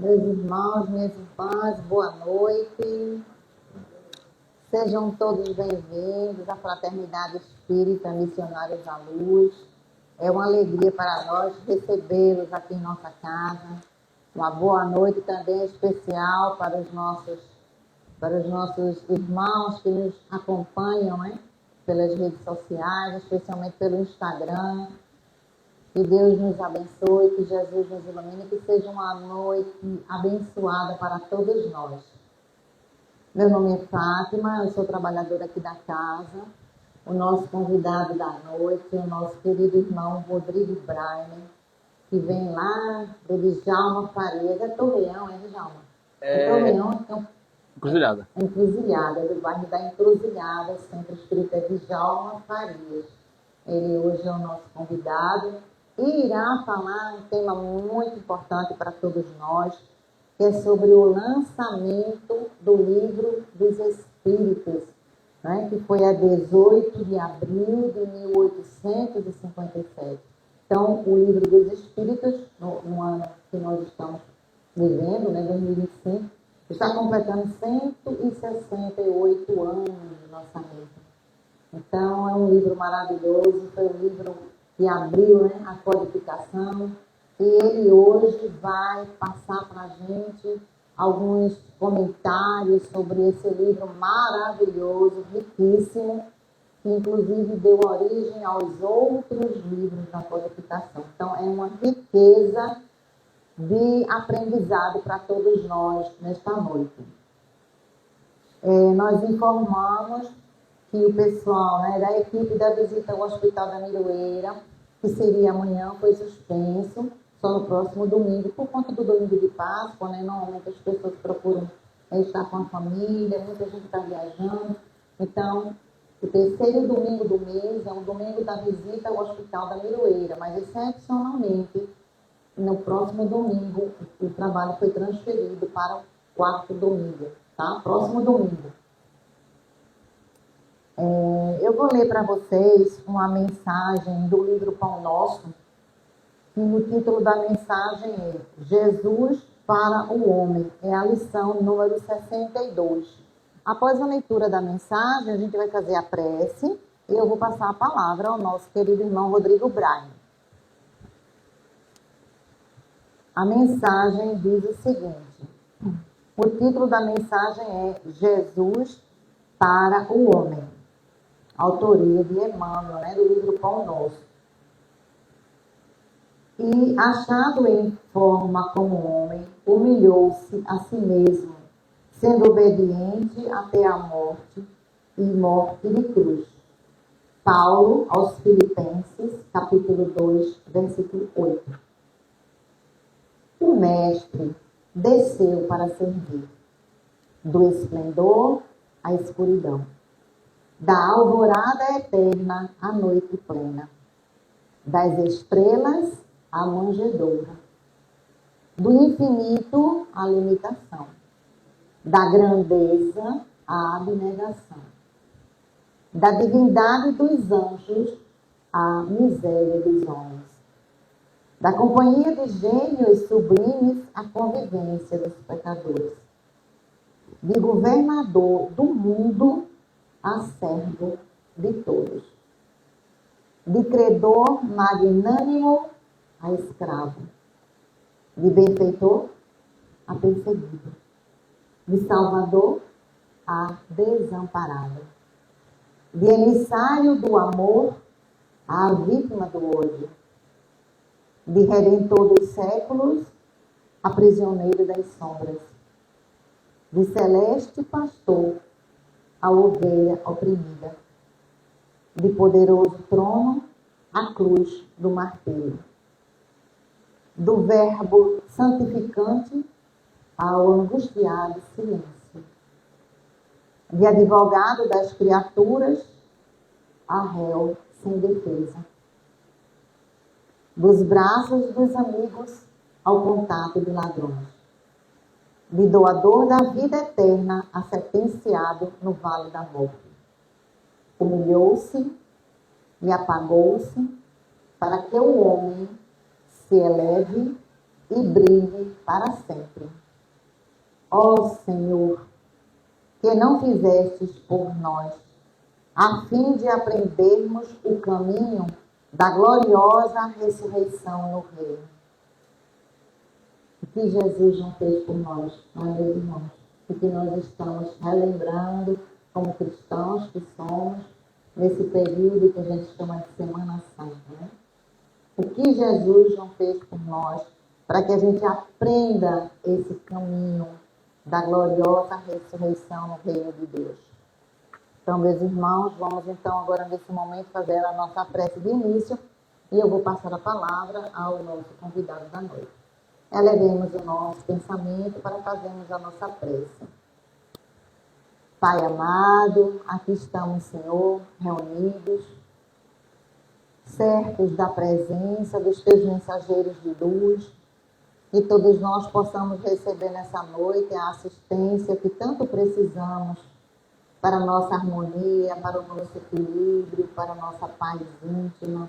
Meus irmãos, minhas irmãs, boa noite. Sejam todos bem-vindos à Fraternidade Espírita Missionários da Luz. É uma alegria para nós recebê-los aqui em nossa casa. Uma boa noite também especial para os nossos irmãos que nos acompanham, né? Pelas redes sociais, especialmente pelo Instagram. Que Deus nos abençoe, que Jesus nos ilumine, que seja uma noite abençoada para todos nós. Meu nome é Fátima, eu sou trabalhadora aqui da casa. O nosso convidado da noite é o nosso querido irmão Rodrigo Braime, que vem lá do Djalma Farias. É Torreão, é Djalma? Torreão, então, Encruzilhada. Encruzilhada, do bairro da Encruzilhada, Centro Espírita Djalma Farias. Ele hoje é o nosso convidado e irá falar um tema muito importante para todos nós, que é sobre o lançamento do Livro dos Espíritos, né, que foi a 18 de abril de 1857. Então, o Livro dos Espíritos, no ano que nós estamos vivendo, né, 2025, está completando 168 anos de lançamento. Então, é um livro maravilhoso, foi um livro que abriu, né, a codificação, e ele hoje vai passar para a gente alguns comentários sobre esse livro maravilhoso, riquíssimo, que inclusive deu origem aos outros livros da codificação. Então, é uma riqueza de aprendizado para todos nós nesta noite. Nós informamos que o pessoal, né, da equipe da visita ao Hospital da Miroeira, que seria amanhã, foi suspenso, só no próximo domingo, por conta do domingo de Páscoa, né? Normalmente as pessoas procuram estar com a família, muita gente está viajando. Então, o terceiro domingo do mês é um domingo da visita ao Hospital da Miroeira, mas excepcionalmente, no próximo domingo, o trabalho foi transferido para o quarto domingo, tá? Próximo domingo. Eu vou ler para vocês uma mensagem do livro Pão Nosso, que o título da mensagem é Jesus para o Homem. É a lição número 62. Após a leitura da mensagem, a gente vai fazer a prece e eu vou passar a palavra ao nosso querido irmão Rodrigo Braime. A mensagem diz o seguinte: o título da mensagem é Jesus para o Homem. Autoria de Emmanuel, né, do livro Pão Nosso. E, achado em forma como homem, humilhou-se a si mesmo, sendo obediente até a morte, e morte de cruz. Paulo, aos Filipenses, capítulo 2, versículo 8. O Mestre desceu para servir, do esplendor à escuridão, da alvorada eterna à noite plena, das estrelas à manjedoura, do infinito à limitação, da grandeza à abnegação, da divindade dos anjos à miséria dos homens, da companhia de gênios sublimes à convivência dos pecadores, de governador do mundo a servo de todos, de credor magnânimo a escravo, de benfeitor a perseguido, de salvador a desamparado, de emissário do amor à vítima do ódio, de redentor dos séculos a prisioneiro das sombras, de celeste pastor a ovelha oprimida, de poderoso trono à cruz do martírio, do verbo santificante ao angustiado silêncio, de advogado das criaturas a réu sem defesa, dos braços dos amigos ao contato de ladrões, de doador da vida eterna a sentenciado no vale da morte. Humilhou-se e apagou-se para que o homem se eleve e brilhe para sempre. Ó Senhor, que não fizestes por nós, a fim de aprendermos o caminho da gloriosa ressurreição no reino. O que Jesus não fez por nós, meus irmãos? O que nós estamos relembrando como cristãos que somos nesse período que a gente chama de Semana Santa, né? O que Jesus não fez por nós para que a gente aprenda esse caminho da gloriosa ressurreição no reino de Deus. Então, meus irmãos, vamos então agora nesse momento fazer a nossa prece de início e eu vou passar a palavra ao nosso convidado da noite. Elevemos o nosso pensamento para fazermos a nossa prece. Pai amado, aqui estamos, Senhor, reunidos, certos da presença dos Teus mensageiros de luz, que todos nós possamos receber nessa noite a assistência que tanto precisamos para a nossa harmonia, para o nosso equilíbrio, para a nossa paz íntima.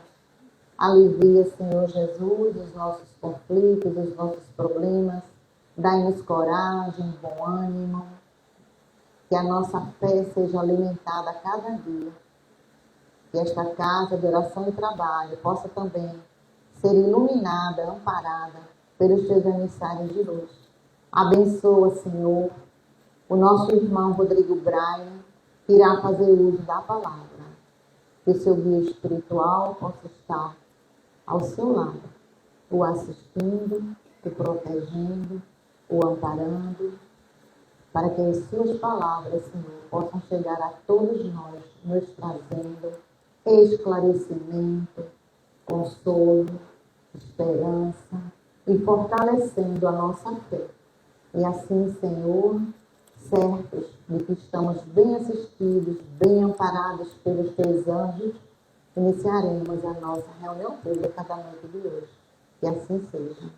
Alivia, Senhor Jesus, os nossos conflitos, os nossos problemas. Dai-nos coragem, bom ânimo. Que a nossa fé seja alimentada a cada dia. Que esta casa de oração e trabalho possa também ser iluminada, amparada pelos Teus emissários de luz. Abençoa, Senhor, o nosso irmão Rodrigo Brainer, que irá fazer uso da palavra. Que o seu guia espiritual possa estar ao seu lado, o assistindo, o protegendo, o amparando, para que as suas palavras, Senhor, possam chegar a todos nós, nos trazendo esclarecimento, consolo, esperança e fortalecendo a nossa fé. E assim, Senhor, certos de que estamos bem assistidos, bem amparados pelos Teus anjos, iniciaremos a nossa reunião pública da noite de hoje. Que assim seja.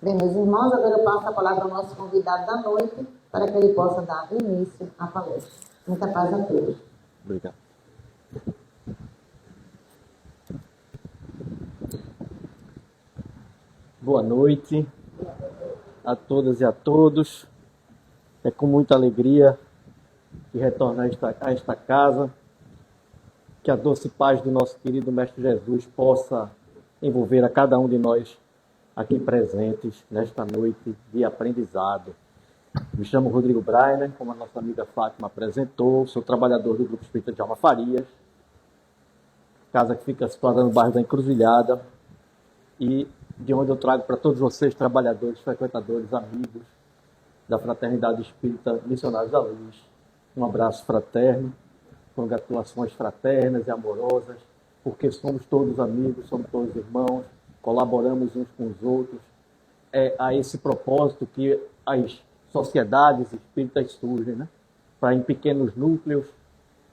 Bem, meus irmãos, agora eu passo a palavra ao nosso convidado da noite para que ele possa dar início à palestra. Muita paz a todos. Obrigado. Boa noite a todas e a todos. É com muita alegria que retorno a esta casa. Que a doce paz do nosso querido Mestre Jesus possa envolver a cada um de nós aqui presentes nesta noite de aprendizado. Me chamo Rodrigo Brainer, como a nossa amiga Fátima apresentou, sou trabalhador do Grupo Espírita de Alma Farias, casa que fica situada no bairro da Encruzilhada, e de onde eu trago para todos vocês, trabalhadores, frequentadores, amigos da Fraternidade Espírita Missionários da Luz, um abraço fraterno, congratulações fraternas e amorosas, porque somos todos amigos, somos todos irmãos, colaboramos uns com os outros. É a esse propósito que as sociedades espíritas surgem, né? Para em pequenos núcleos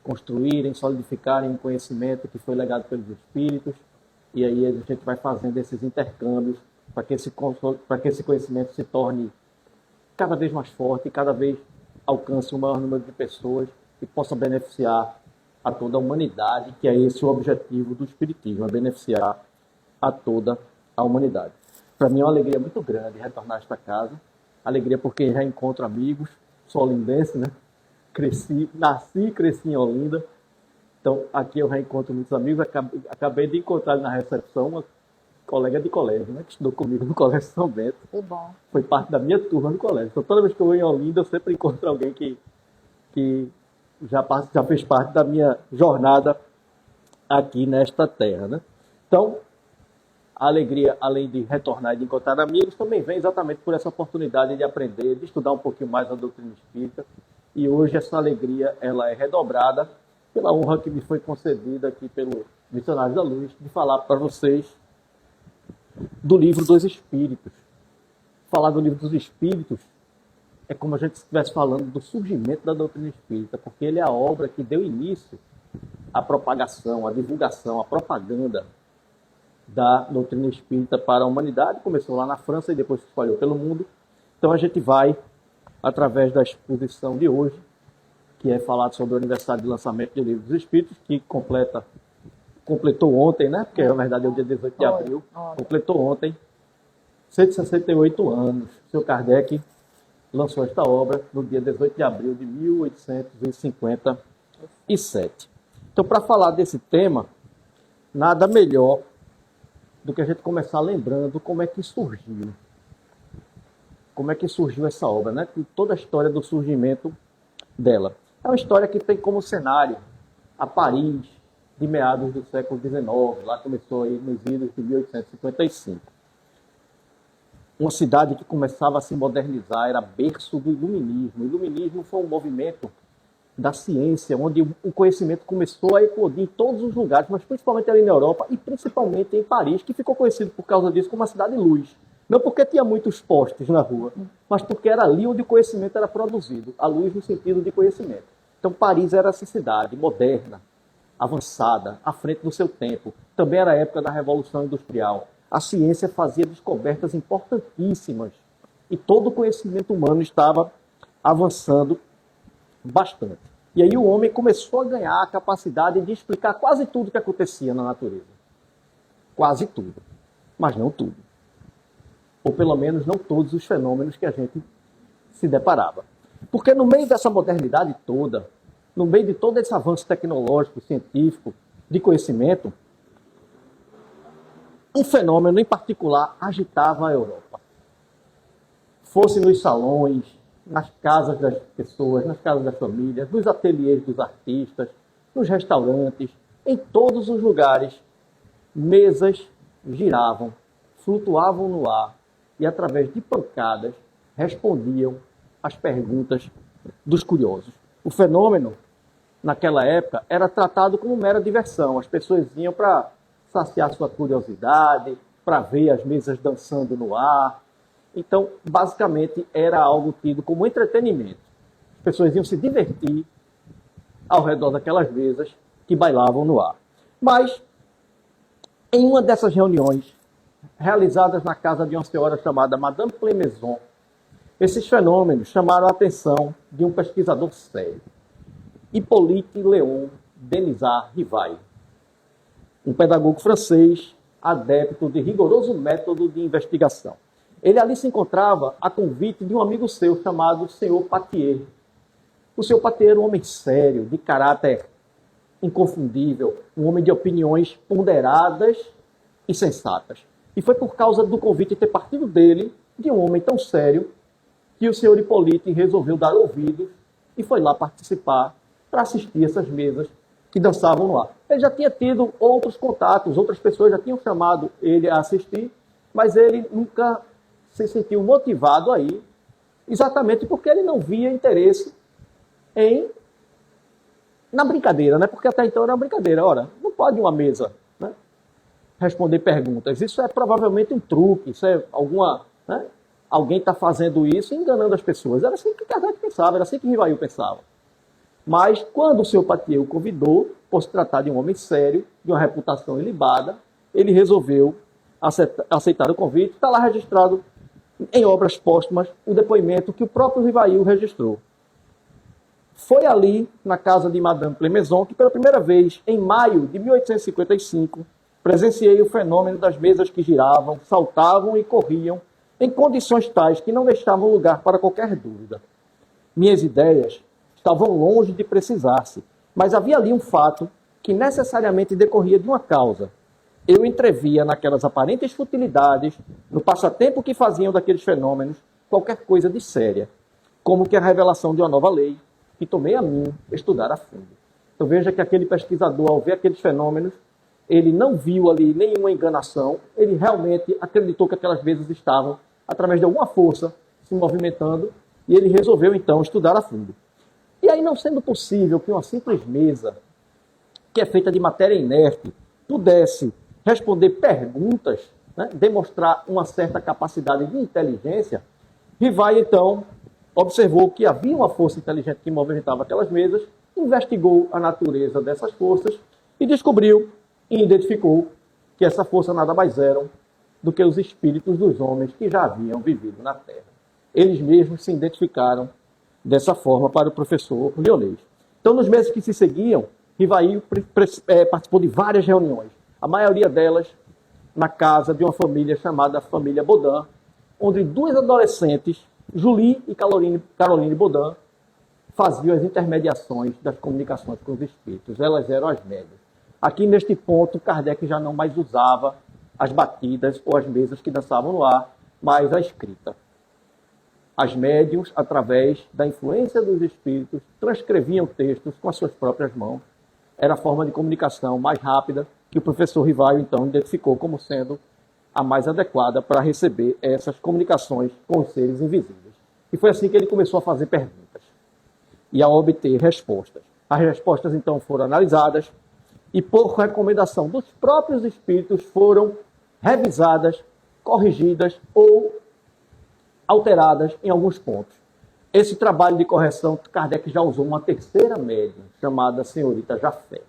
construírem, solidificarem um conhecimento que foi legado pelos espíritos, e aí a gente vai fazendo esses intercâmbios para que esse conhecimento se torne cada vez mais forte e cada vez alcance um maior número de pessoas e possa beneficiar a toda a humanidade, que é esse o objetivo do Espiritismo, é beneficiar a toda a humanidade. Para mim é uma alegria muito grande retornar a esta casa, alegria porque já encontro amigos, sou olindense, né? Nasci e cresci em Olinda, então aqui eu reencontro muitos amigos, acabei de encontrar na recepção uma colega de colégio, né? Que estudou comigo no Colégio São Bento. Que bom. Foi parte da minha turma no colégio, então toda vez que eu vou em Olinda eu sempre encontro alguém que já fez parte da minha jornada aqui nesta terra, né? Então, a alegria, além de retornar e de encontrar amigos, também vem exatamente por essa oportunidade de aprender, de estudar um pouquinho mais a doutrina espírita. E hoje essa alegria ela é redobrada pela honra que me foi concedida aqui pelo Missionários da Luz, de falar para vocês do Livro dos Espíritos. Falar do Livro dos Espíritos é como a gente estivesse falando do surgimento da doutrina espírita, porque ele é a obra que deu início à propagação, à divulgação, à propaganda da doutrina espírita para a humanidade. Começou lá na França e depois se espalhou pelo mundo. Então a gente vai, através da exposição de hoje, que é falar sobre o aniversário de lançamento do Livro dos Espíritos, que completou ontem, né? Porque na verdade é o dia 18 de abril, completou ontem 168 anos. O seu Kardec lançou esta obra no dia 18 de abril de 1857. Então, para falar desse tema, nada melhor do que a gente começar lembrando como é que surgiu. Como é que surgiu essa obra, né? Toda a história do surgimento dela. É uma história que tem como cenário a Paris de meados do século XIX. Lá começou aí nos idos de 1855. Uma cidade que começava a se modernizar, era berço do iluminismo. O iluminismo foi um movimento da ciência, onde o conhecimento começou a eclodir em todos os lugares, mas principalmente ali na Europa e principalmente em Paris, que ficou conhecido por causa disso como a cidade-luz. Não porque tinha muitos postes na rua, mas porque era ali onde o conhecimento era produzido, a luz no sentido de conhecimento. Então Paris era essa cidade moderna, avançada, à frente do seu tempo. Também era a época da Revolução Industrial. A ciência fazia descobertas importantíssimas e todo o conhecimento humano estava avançando bastante. E aí o homem começou a ganhar a capacidade de explicar quase tudo que acontecia na natureza. Quase tudo. Mas não tudo. Ou pelo menos não todos os fenômenos que a gente se deparava. Porque no meio dessa modernidade toda, no meio de todo esse avanço tecnológico, científico, de conhecimento, um fenômeno em particular agitava a Europa. Fosse nos salões, nas casas das pessoas, nas casas das famílias, nos ateliês dos artistas, nos restaurantes, em todos os lugares, mesas giravam, flutuavam no ar e, através de pancadas, respondiam às perguntas dos curiosos. O fenômeno, naquela época, era tratado como mera diversão. As pessoas iam para saciar sua curiosidade, para ver as mesas dançando no ar. Então, basicamente, era algo tido como entretenimento. As pessoas iam se divertir ao redor daquelas mesas que bailavam no ar. Mas, em uma dessas reuniões, realizadas na casa de uma senhora chamada Madame Clemenceau, esses fenômenos chamaram a atenção de um pesquisador sério, Hippolyte Léon Denisard Rivail, um pedagogo francês adepto de rigoroso método de investigação. Ele ali se encontrava a convite de um amigo seu chamado Sr. Patier. O Sr. Patier era um homem sério, de caráter inconfundível, um homem de opiniões ponderadas e sensatas. E foi por causa do convite ter partido dele, de um homem tão sério, que o Sr. Hippolyte resolveu dar ouvidos e foi lá participar para assistir essas mesas que dançavam no ar. Ele já tinha tido outros contatos, outras pessoas já tinham chamado ele a assistir, mas ele nunca se sentiu motivado a ir, exatamente porque ele não via interesse na brincadeira, né? Porque até então era uma brincadeira. Ora, não pode uma mesa, né, responder perguntas. Isso é provavelmente um truque, isso é né, alguém está fazendo isso e enganando as pessoas. Era assim que Kardec pensava, era assim que Rivail pensava. Mas quando o Sr. Patier o convidou, por se tratar de um homem sério, de uma reputação ilibada, ele resolveu aceitar o convite. Está lá registrado em obras póstumas o depoimento que o próprio Rivail registrou. Foi ali, na casa de Madame Clemenceau, que pela primeira vez, em maio de 1855, presenciei o fenômeno das mesas que giravam, saltavam e corriam em condições tais que não deixavam lugar para qualquer dúvida. Minhas ideias estavam longe de precisar-se, mas havia ali um fato que necessariamente decorria de uma causa. Eu entrevia naquelas aparentes futilidades, no passatempo que faziam daqueles fenômenos, qualquer coisa de séria, como que a revelação de uma nova lei, que tomei a mim estudar a fundo. Então veja que aquele pesquisador, ao ver aqueles fenômenos, ele não viu ali nenhuma enganação, ele realmente acreditou que aquelas mesas estavam, através de alguma força, se movimentando, e ele resolveu então estudar a fundo. E aí, não sendo possível que uma simples mesa, que é feita de matéria inerte, pudesse responder perguntas, né, demonstrar uma certa capacidade de inteligência, Rivail, então, observou que havia uma força inteligente que movimentava aquelas mesas, investigou a natureza dessas forças e descobriu e identificou que essa força nada mais eram do que os espíritos dos homens que já haviam vivido na Terra. Eles mesmos se identificaram dessa forma para o professor Lyonês. Então, nos meses que se seguiam, Rivail participou de várias reuniões, a maioria delas na casa de uma família chamada família Baudin, onde duas adolescentes, Julie e Caroline Baudin, faziam as intermediações das comunicações com os espíritos. Elas eram as médias. Aqui, neste ponto, Kardec já não mais usava as batidas ou as mesas que dançavam no ar, mas a escrita. As médiuns, através da influência dos espíritos, transcreviam textos com as suas próprias mãos. Era a forma de comunicação mais rápida que o professor Rivaio, então, identificou como sendo a mais adequada para receber essas comunicações com os seres invisíveis. E foi assim que ele começou a fazer perguntas e a obter respostas. As respostas, então, foram analisadas e, por recomendação dos próprios espíritos, foram revisadas, corrigidas ou alteradas em alguns pontos. Esse trabalho de correção, Kardec já usou uma terceira médium, chamada senhorita Jafé.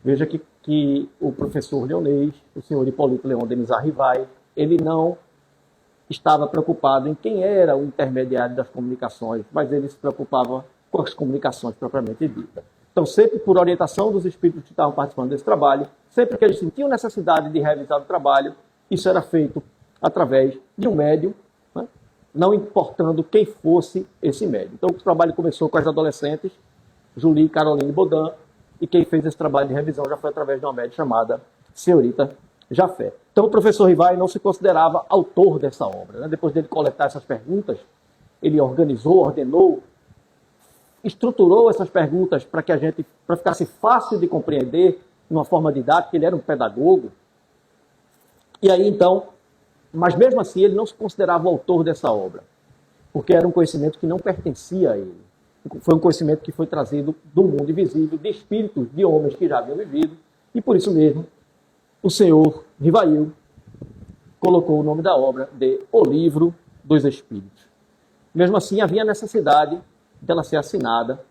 Veja que o professor Leonês, o senhor Hipólito Leon Denizar Rivaio, ele não estava preocupado em quem era o intermediário das comunicações, mas ele se preocupava com as comunicações propriamente ditas. Então, sempre por orientação dos espíritos que estavam participando desse trabalho, sempre que eles sentiam necessidade de realizar o trabalho, isso era feito através de um médium, né? Não importando quem fosse esse médium. Então, o trabalho começou com as adolescentes, Julie e Caroline Baudin, e quem fez esse trabalho de revisão já foi através de uma médium chamada senhorita Jafé. Então, o professor Rivaio não se considerava autor dessa obra, né? Depois dele coletar essas perguntas, ele organizou, ordenou, estruturou essas perguntas para que ficasse fácil de compreender, de uma forma didática. Ele era um pedagogo. E aí, então, mas mesmo assim, ele não se considerava o autor dessa obra, porque era um conhecimento que não pertencia a ele. Foi um conhecimento que foi trazido do mundo invisível, de espíritos, de homens que já haviam vivido, e por isso mesmo, o senhor Rivail colocou o nome da obra de O Livro dos Espíritos. Mesmo assim, havia necessidade dela ser assinada,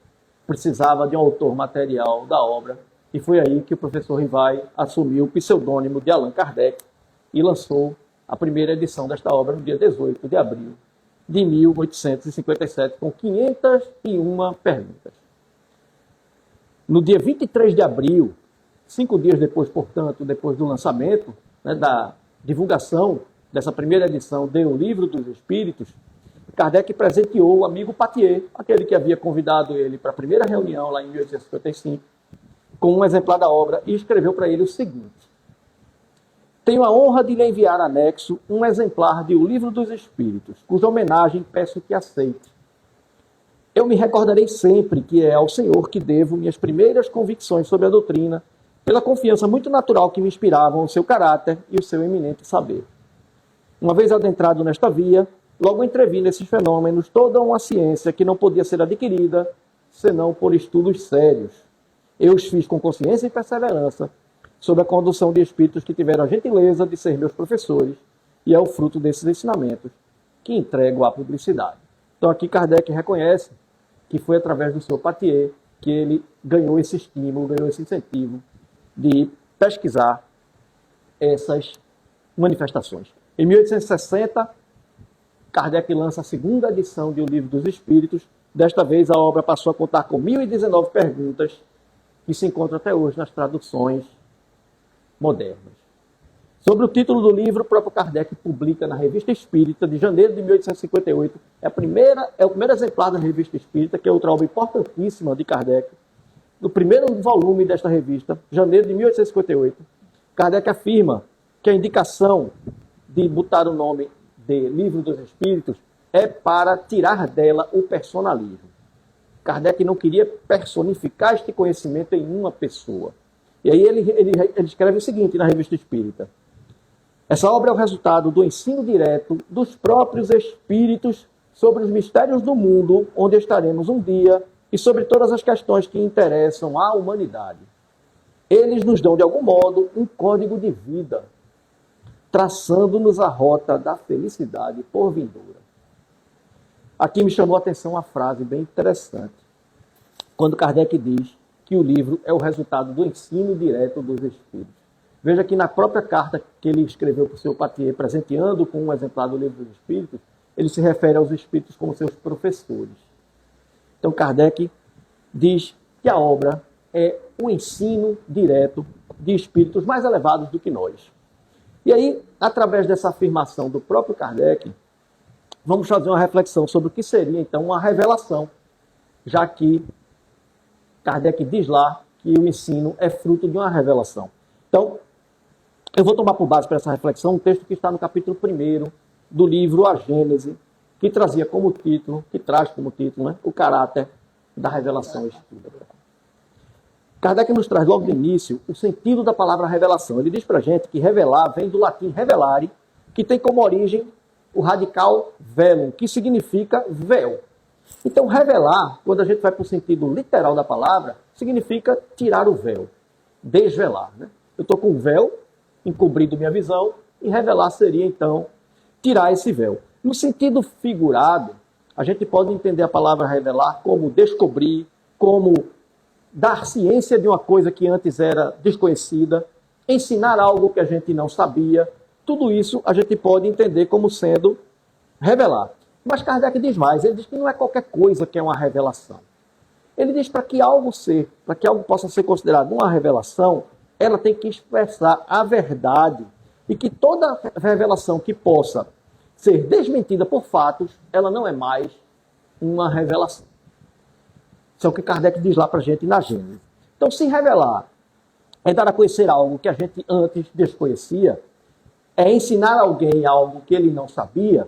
precisava de um autor material da obra, e foi aí que o professor Rivail assumiu o pseudônimo de Allan Kardec e lançou a primeira edição desta obra no dia 18 de abril de 1857, com 501 perguntas. No dia 23 de abril, 5 dias depois, portanto, depois do lançamento, né, da divulgação dessa primeira edição de O Livro dos Espíritos, Kardec presenteou o amigo Pathier, aquele que havia convidado ele para a primeira reunião lá em 1855, com um exemplar da obra, e escreveu para ele o seguinte: tenho a honra de lhe enviar anexo um exemplar de O Livro dos Espíritos, cuja homenagem peço que aceite. Eu me recordarei sempre que é ao Senhor que devo minhas primeiras convicções sobre a doutrina, pela confiança muito natural que me inspiravam o seu caráter e o seu eminente saber. Uma vez adentrado nesta via, logo entrevi nesses fenômenos toda uma ciência que não podia ser adquirida senão por estudos sérios. Eu os fiz com consciência e perseverança, sob a condução de espíritos que tiveram a gentileza de ser meus professores, e é o fruto desses ensinamentos que entrego à publicidade. Então aqui Kardec reconhece que foi através do seu Pathier que ele ganhou esse estímulo, ganhou esse incentivo de pesquisar essas manifestações. Em 1860, Kardec lança a segunda edição de O Livro dos Espíritos. Desta vez a obra passou a contar com 1019 perguntas, que se encontram até hoje nas traduções modernas. Sobre o título do livro, o próprio Kardec publica na Revista Espírita, de janeiro de 1858. É o primeiro exemplar da Revista Espírita, que é outra obra importantíssima de Kardec. No primeiro volume desta revista, janeiro de 1858, Kardec afirma que a indicação de botar o nome de Livro dos Espíritos é para tirar dela o personalismo. Kardec não queria personificar este conhecimento em uma pessoa. E aí ele escreve o seguinte na Revista Espírita: essa obra é o resultado do ensino direto dos próprios espíritos sobre os mistérios do mundo, onde estaremos um dia, e sobre todas as questões que interessam à humanidade. Eles nos dão, de algum modo, um código de vida, traçando-nos a rota da felicidade por vindoura. Aqui me chamou a atenção uma frase bem interessante, quando Kardec diz que o livro é o resultado do ensino direto dos espíritos. Veja que na própria carta que ele escreveu para o seu Pathier, presenteando com um exemplar do Livro dos Espíritos, ele se refere aos espíritos como seus professores. Então Kardec diz que a obra é o ensino direto de espíritos mais elevados do que nós. E aí, através dessa afirmação do próprio Kardec, vamos fazer uma reflexão sobre o que seria, então, uma revelação, já que Kardec diz lá que o ensino é fruto de uma revelação. Então, eu vou tomar por base para essa reflexão um texto que está no capítulo 1º do livro A Gênese, que traz como título, né, o caráter da revelação espírita. Kardec nos traz logo no início o sentido da palavra revelação. Ele diz para a gente que revelar vem do latim revelare, que tem como origem o radical velum, que significa véu. Então, revelar, quando a gente vai para o sentido literal da palavra, significa tirar o véu, desvelar. Né? Eu estou com um véu encobrindo minha visão, e revelar seria, então, tirar esse véu. No sentido figurado, a gente pode entender a palavra revelar como descobrir, como dar ciência de uma coisa que antes era desconhecida, ensinar algo que a gente não sabia. Tudo isso a gente pode entender como sendo revelar. Mas Kardec diz mais, ele diz que não é qualquer coisa que é uma revelação. Ele diz para que algo possa ser considerado uma revelação, ela tem que expressar a verdade. E que toda revelação que possa ser desmentida por fatos, ela não é mais uma revelação. Isso é o que Kardec diz lá para a gente na Gênese. Então, se revelar é dar a conhecer algo que a gente antes desconhecia, é ensinar alguém algo que ele não sabia.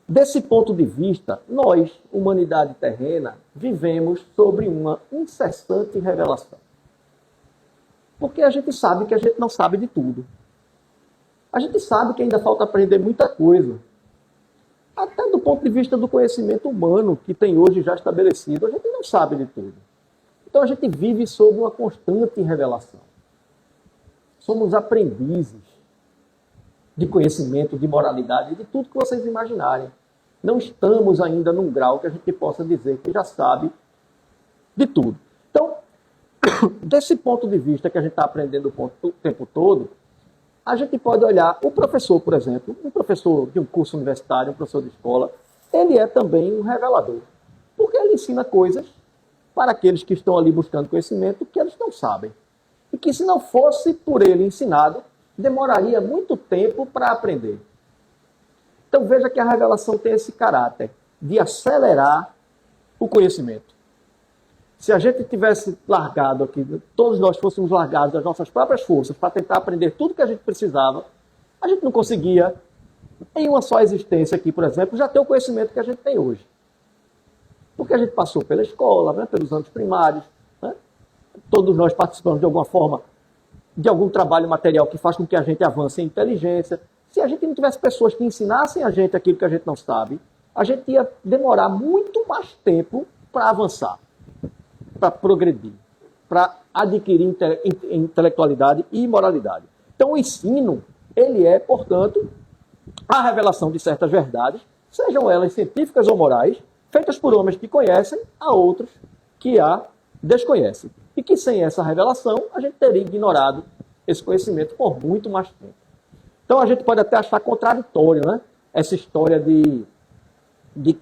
Desse ponto de vista, nós, humanidade terrena, vivemos sobre uma incessante revelação. Porque a gente sabe que a gente não sabe de tudo. A gente sabe que ainda falta aprender muita coisa. Até do ponto de vista do conhecimento humano que tem hoje já estabelecido, a gente não sabe de tudo. Então a gente vive sob uma constante revelação. Somos aprendizes de conhecimento, de moralidade, de tudo que vocês imaginarem. Não estamos ainda num grau que a gente possa dizer que já sabe de tudo. Então, desse ponto de vista que a gente está aprendendo o tempo todo, a gente pode olhar o professor, por exemplo, um professor de um curso universitário, um professor de escola, ele é também um revelador. Porque ele ensina coisas para aqueles que estão ali buscando conhecimento que eles não sabem. E que se não fosse por ele ensinado, demoraria muito tempo para aprender. Então veja que a revelação tem esse caráter de acelerar o conhecimento. Se a gente tivesse largado aqui, todos nós fôssemos largados das nossas próprias forças para tentar aprender tudo que a gente precisava, a gente não conseguia, em uma só existência aqui, por exemplo, já ter o conhecimento que a gente tem hoje. Porque a gente passou pela escola, né, pelos anos primários, né? Todos nós participamos de alguma forma de algum trabalho material que faz com que a gente avance em inteligência. Se a gente não tivesse pessoas que ensinassem a gente aquilo que a gente não sabe, a gente ia demorar muito mais tempo para avançar, para progredir, para adquirir intelectualidade e moralidade. Então o ensino, ele é, portanto, a revelação de certas verdades, sejam elas científicas ou morais, feitas por homens que conhecem a outros que a desconhecem. E que sem essa revelação, a gente teria ignorado esse conhecimento por muito mais tempo. Então a gente pode até achar contraditório, né, essa história de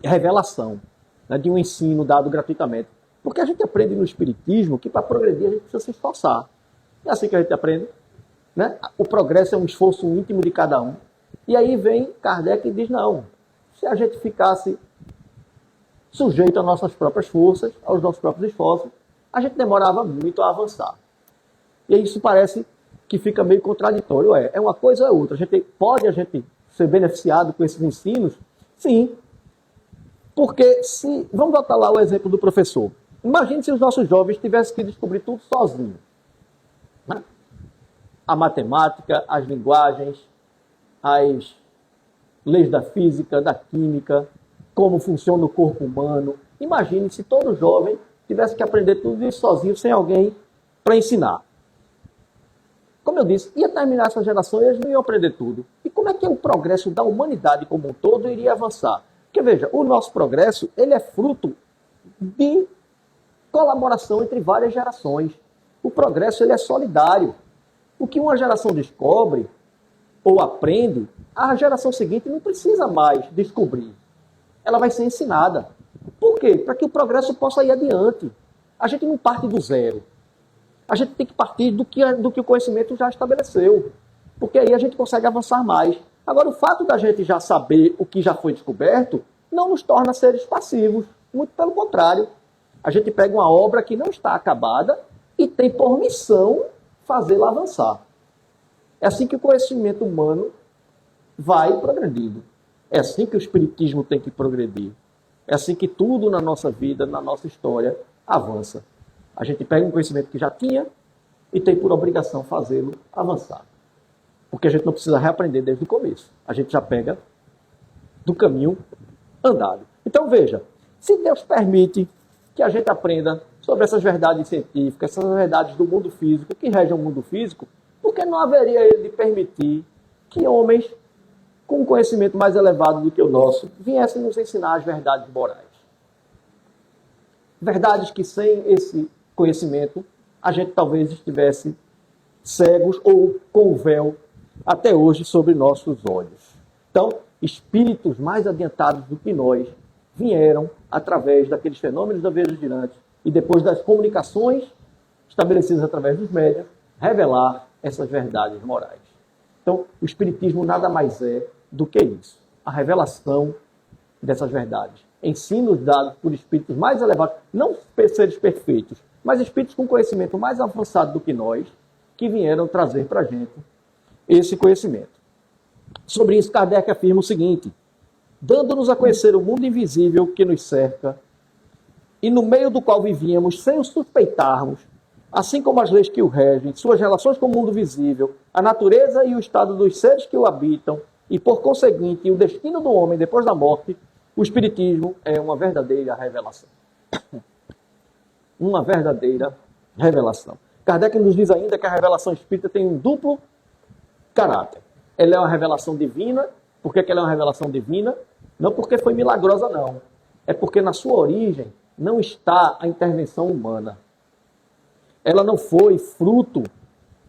revelação, né, de um ensino dado gratuitamente. Porque a gente aprende no Espiritismo que para progredir a gente precisa se esforçar. É assim que a gente aprende. Né? O progresso é um esforço íntimo de cada um. E aí vem Kardec e diz, não, se a gente ficasse sujeito às nossas próprias forças, aos nossos próprios esforços, a gente demorava muito a avançar. E isso parece que fica meio contraditório. É uma coisa ou é outra. Pode a gente ser beneficiado com esses ensinos? Sim. Porque se... Vamos voltar lá ao exemplo do professor. Imagine se os nossos jovens tivessem que descobrir tudo sozinhos. Né? A matemática, as linguagens, as leis da física, da química, como funciona o corpo humano. Imagine se todo jovem tivesse que aprender tudo isso sozinho, sem alguém para ensinar. Como eu disse, ia terminar essa geração e eles não iam aprender tudo. E como é que o progresso da humanidade como um todo iria avançar? Porque, veja, o nosso progresso, ele é fruto de colaboração entre várias gerações. O progresso, ele é solidário. O que uma geração descobre ou aprende, a geração seguinte não precisa mais descobrir. Ela vai ser ensinada. Por quê? Para que o progresso possa ir adiante. A gente não parte do zero. A gente tem que partir do que o conhecimento já estabeleceu. porque aí a gente consegue avançar mais. Agora, o fato da gente já saber o que já foi descoberto não nos torna seres passivos, muito pelo contrário. A gente pega uma obra que não está acabada e tem por missão fazê-la avançar. É assim que o conhecimento humano vai progredindo. É assim que o espiritismo tem que progredir. É assim que tudo na nossa vida, na nossa história, avança. A gente pega um conhecimento que já tinha e tem por obrigação fazê-lo avançar. Porque a gente não precisa reaprender desde o começo. A gente já pega do caminho andado. Então veja, se Deus permite que a gente aprenda sobre essas verdades científicas, essas verdades do mundo físico, que regem o mundo físico, por que não haveria ele de permitir que homens com um conhecimento mais elevado do que o nosso viessem nos ensinar as verdades morais? Verdades que sem esse conhecimento a gente talvez estivesse cegos ou com o véu até hoje sobre nossos olhos. Então, espíritos mais adiantados do que nós vieram através daqueles fenômenos da vida girante e depois das comunicações estabelecidas através dos médiuns, revelar essas verdades morais. Então, o espiritismo nada mais é do que isso, a revelação dessas verdades. Ensinos dados por espíritos mais elevados, não seres perfeitos, mas espíritos com conhecimento mais avançado do que nós, que vieram trazer para a gente esse conhecimento. Sobre isso, Kardec afirma o seguinte: dando-nos a conhecer o mundo invisível que nos cerca e no meio do qual vivíamos sem o suspeitarmos, assim como as leis que o regem, suas relações com o mundo visível, a natureza e o estado dos seres que o habitam e, por conseguinte, o destino do homem depois da morte, o Espiritismo é uma verdadeira revelação. Uma verdadeira revelação. Kardec nos diz ainda que a revelação espírita tem um duplo caráter. Ela é uma revelação divina. Por que ela é uma revelação divina? Não porque foi milagrosa, não. É porque na sua origem não está a intervenção humana. Ela não foi fruto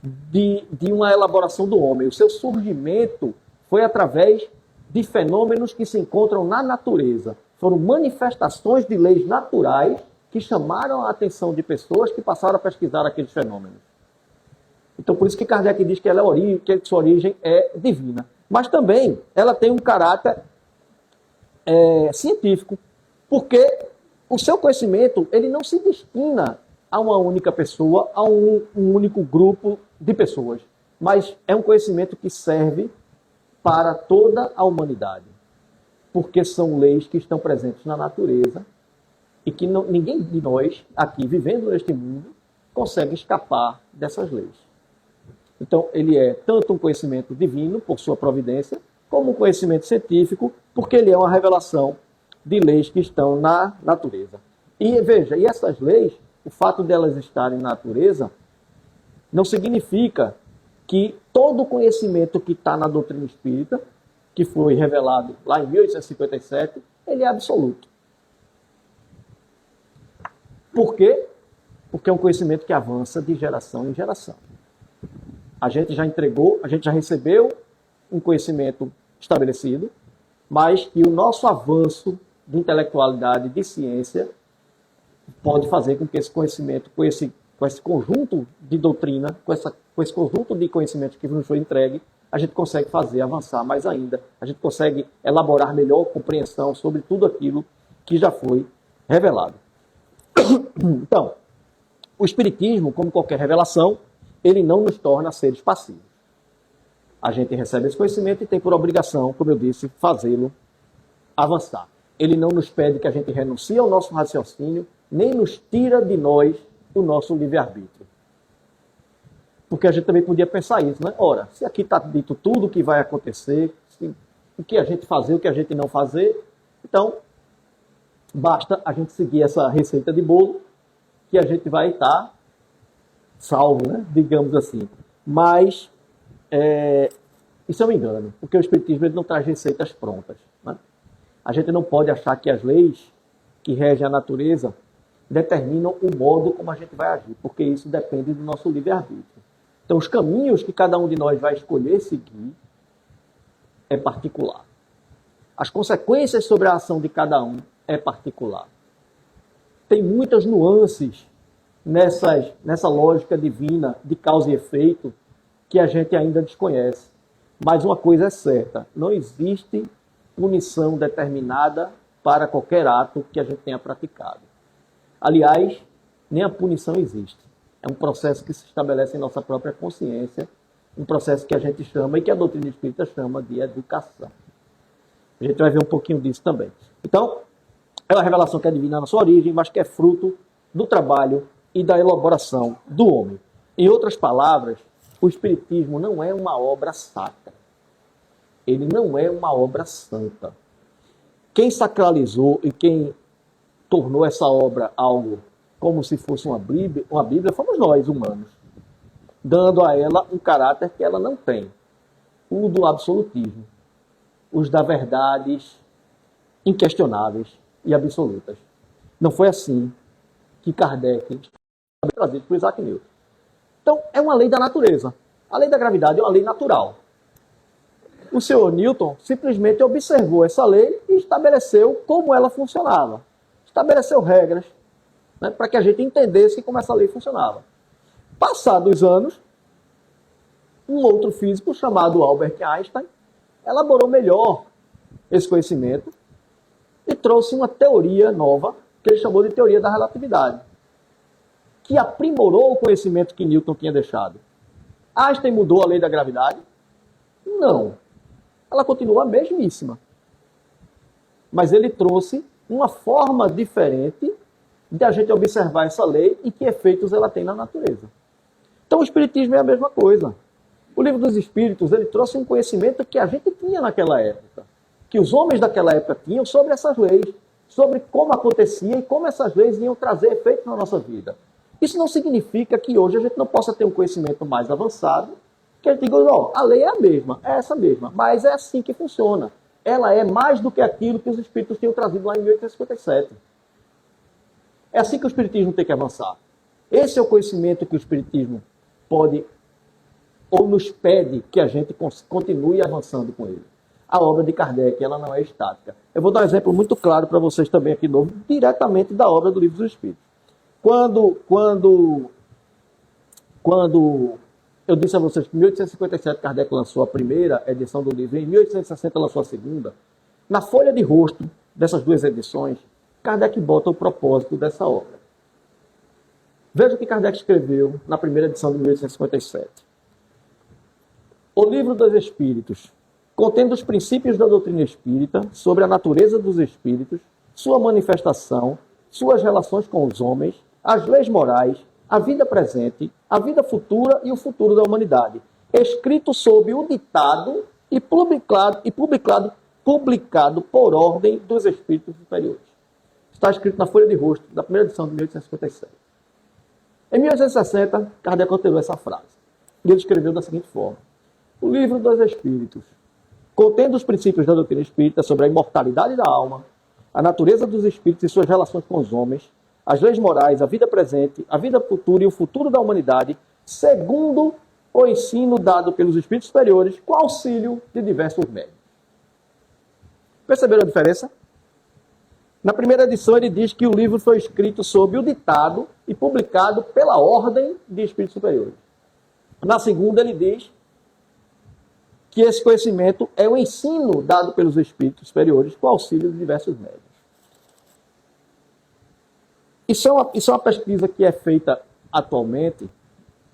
de uma elaboração do homem. O seu surgimento foi através de fenômenos que se encontram na natureza. Foram manifestações de leis naturais que chamaram a atenção de pessoas que passaram a pesquisar aqueles fenômenos. Então, por isso que Kardec diz que ela é que sua origem é divina. Mas também ela tem um caráter científico, porque o seu conhecimento ele não se destina a uma única pessoa, a um único grupo de pessoas, mas é um conhecimento que serve para toda a humanidade, porque são leis que estão presentes na natureza e que ninguém de nós, aqui vivendo neste mundo, consegue escapar dessas leis. Então, ele é tanto um conhecimento divino, por sua providência, como um conhecimento científico, porque ele é uma revelação de leis que estão na natureza. E veja, e essas leis, o fato delas estarem na natureza, não significa que todo o conhecimento que está na doutrina espírita, que foi revelado lá em 1857, ele é absoluto. Por quê? Porque é um conhecimento que avança de geração em geração. A gente já entregou, a gente já recebeu um conhecimento estabelecido, mas que o nosso avanço de intelectualidade, de ciência, pode fazer com que esse conhecimento, com esse conjunto de doutrina, com esse conjunto de conhecimentos que nos foi entregue, a gente consegue fazer avançar mais ainda. A gente consegue elaborar melhor compreensão sobre tudo aquilo que já foi revelado. Então, o Espiritismo, como qualquer revelação, ele não nos torna seres passivos. A gente recebe esse conhecimento e tem por obrigação, como eu disse, fazê-lo avançar. Ele não nos pede que a gente renuncie ao nosso raciocínio, nem nos tira de nós o nosso livre-arbítrio. Porque a gente também podia pensar isso, né? Ora, se aqui está dito tudo o que vai acontecer, o que a gente fazer, o que a gente não fazer, então basta a gente seguir essa receita de bolo que a gente vai estar salvo, né? Digamos assim. Mas isso é um engano, porque o Espiritismo ele não traz receitas prontas, né? A gente não pode achar que as leis que regem a natureza determinam o modo como a gente vai agir, porque isso depende do nosso livre-arbítrio. Então, os caminhos que cada um de nós vai escolher seguir é particular. As consequências sobre a ação de cada um é particular. Tem muitas nuances nessa lógica divina de causa e efeito que a gente ainda desconhece. Mas uma coisa é certa, não existe punição determinada para qualquer ato que a gente tenha praticado. Aliás, nem a punição existe. É um processo que se estabelece em nossa própria consciência, um processo que a gente chama, e que a doutrina espírita chama de educação. A gente vai ver um pouquinho disso também. Então, é uma revelação que é divina na sua origem, mas que é fruto do trabalho e da elaboração do homem. Em outras palavras, o Espiritismo não é uma obra sacra. Ele não é uma obra santa. Quem sacralizou e quem tornou essa obra algo como se fosse uma Bíblia fomos nós, humanos, dando a ela um caráter que ela não tem. O do absolutismo. Os da verdades inquestionáveis e absolutas. Não foi assim que Kardec trazido por Isaac Newton. Então, é uma lei da natureza. A lei da gravidade é uma lei natural. O senhor Newton simplesmente observou essa lei e estabeleceu como ela funcionava. Estabeleceu regras, né, para que a gente entendesse como essa lei funcionava. Passados os anos, um outro físico chamado Albert Einstein elaborou melhor esse conhecimento e trouxe uma teoria nova, que ele chamou de teoria da relatividade, que aprimorou o conhecimento que Newton tinha deixado. Einstein mudou a lei da gravidade? Não. Ela continua a mesmíssima. Mas ele trouxe uma forma diferente de a gente observar essa lei e que efeitos ela tem na natureza. Então o Espiritismo é a mesma coisa. O Livro dos Espíritos, ele trouxe um conhecimento que a gente tinha naquela época, que os homens daquela época tinham sobre essas leis, sobre como acontecia e como essas leis iam trazer efeitos na nossa vida. Isso não significa que hoje a gente não possa ter um conhecimento mais avançado, que a gente diga, oh, a lei é a mesma, é essa mesma, mas é assim que funciona. Ela é mais do que aquilo que os Espíritos tinham trazido lá em 1857. É assim que o Espiritismo tem que avançar. Esse é o conhecimento que o Espiritismo pode ou nos pede que a gente continue avançando com ele. A obra de Kardec, ela não é estática. Eu vou dar um exemplo muito claro para vocês também aqui novo, diretamente da obra do Livro dos Espíritos. Quando eu disse a vocês que em 1857 Kardec lançou a primeira edição do livro, e em 1860 lançou a segunda, na folha de rosto dessas duas edições, Kardec bota o propósito dessa obra. Veja o que Kardec escreveu na primeira edição de 1857. O Livro dos Espíritos, contendo os princípios da doutrina espírita sobre a natureza dos espíritos, sua manifestação, suas relações com os homens, as leis morais, a vida presente, a vida futura e o futuro da humanidade, escrito sob o ditado e publicado por ordem dos espíritos superiores. Está escrito na folha de rosto da primeira edição de 1857. Em 1860, Kardec alterou essa frase. E ele escreveu da seguinte forma: o Livro dos Espíritos, contendo os princípios da doutrina espírita sobre a imortalidade da alma, a natureza dos espíritos e suas relações com os homens, as leis morais, a vida presente, a vida futura e o futuro da humanidade, segundo o ensino dado pelos espíritos superiores, com auxílio de diversos médios. Perceberam a diferença? Na primeira edição ele diz que o livro foi escrito sob o ditado e publicado pela ordem de espíritos superiores. Na segunda ele diz que esse conhecimento é o ensino dado pelos espíritos superiores com auxílio de diversos médios. Isso é uma pesquisa que é feita atualmente,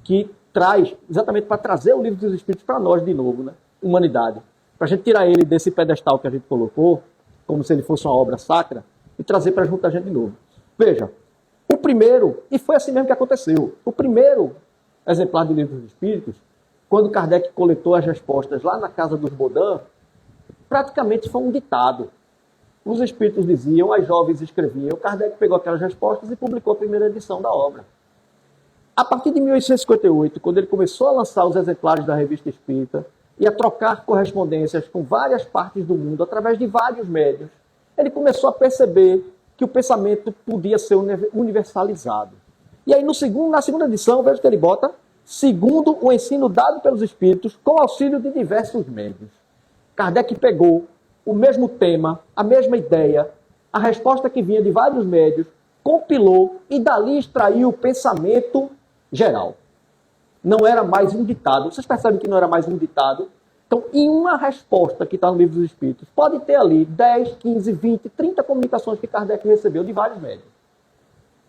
que traz, exatamente para trazer o Livro dos Espíritos para nós de novo, né? Humanidade. Para a gente tirar ele desse pedestal que a gente colocou, como se ele fosse uma obra sacra, e trazer para junto da gente de novo. Veja, o primeiro, e foi assim mesmo que aconteceu, o primeiro exemplar do Livro dos Espíritos, quando Kardec coletou as respostas lá na casa dos Baudin, praticamente foi um ditado. Os espíritos diziam, as jovens escreviam, Kardec pegou aquelas respostas e publicou a primeira edição da obra. A partir de 1858, quando ele começou a lançar os exemplares da Revista Espírita e a trocar correspondências com várias partes do mundo, através de vários médios, ele começou a perceber que o pensamento podia ser universalizado. E aí, na segunda edição, veja que ele bota, segundo o ensino dado pelos espíritos, com auxílio de diversos médios. Kardec pegou o mesmo tema, a mesma ideia, a resposta que vinha de vários médios, compilou e dali extraiu o pensamento geral. não era mais um ditado. Vocês percebem que não era mais um ditado? Então, em uma resposta que está no Livro dos Espíritos, pode ter ali 10, 15, 20, 30 comunicações que Kardec recebeu de vários médiuns.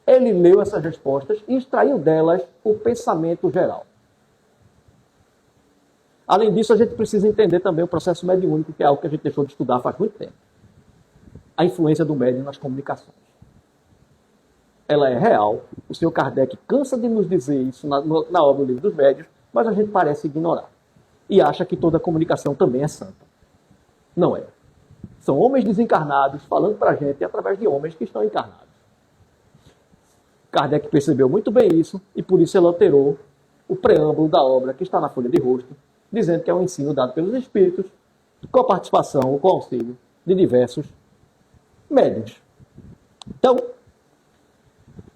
Ele leu essas respostas e extraiu delas o pensamento geral. Além disso, a gente precisa entender também o processo mediúnico, que é algo que a gente deixou de estudar faz muito tempo. A influência do médium nas comunicações. Ela é real. O senhor Kardec cansa de nos dizer isso na obra do Livro dos Médiuns, mas a gente parece ignorar. E acha que toda comunicação também é santa. Não é. São homens desencarnados falando para a gente através de homens que estão encarnados. Kardec percebeu muito bem isso e por isso ele alterou o preâmbulo da obra que está na folha de rosto, dizendo que é um ensino dado pelos espíritos, com a participação ou com o auxílio de diversos médiuns. Então,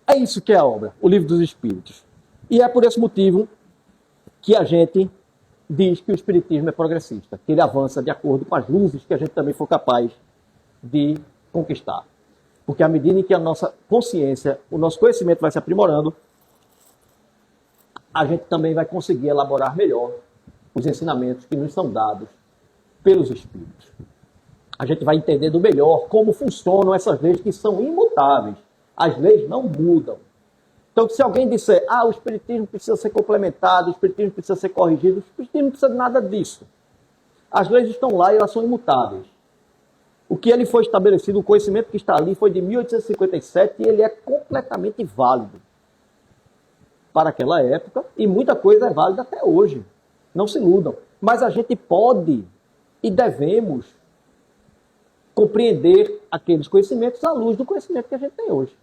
é isso que é a obra, o Livro dos Espíritos. E é por esse motivo que a gente diz que o Espiritismo é progressista, que ele avança de acordo com as luzes que a gente também for capaz de conquistar. Porque à medida em que a nossa consciência, o nosso conhecimento vai se aprimorando, a gente também vai conseguir elaborar melhor os ensinamentos que nos são dados pelos Espíritos. A gente vai entendendo melhor como funcionam essas leis que são imutáveis. As leis não mudam. Então, se alguém disser, o Espiritismo precisa ser complementado, o Espiritismo precisa ser corrigido, o Espiritismo não precisa de nada disso. As leis estão lá e elas são imutáveis. O que ele foi estabelecido, o conhecimento que está ali foi de 1857 e ele é completamente válido para aquela época e muita coisa é válida até hoje. Não se iludam. Mas a gente pode e devemos compreender aqueles conhecimentos à luz do conhecimento que a gente tem hoje.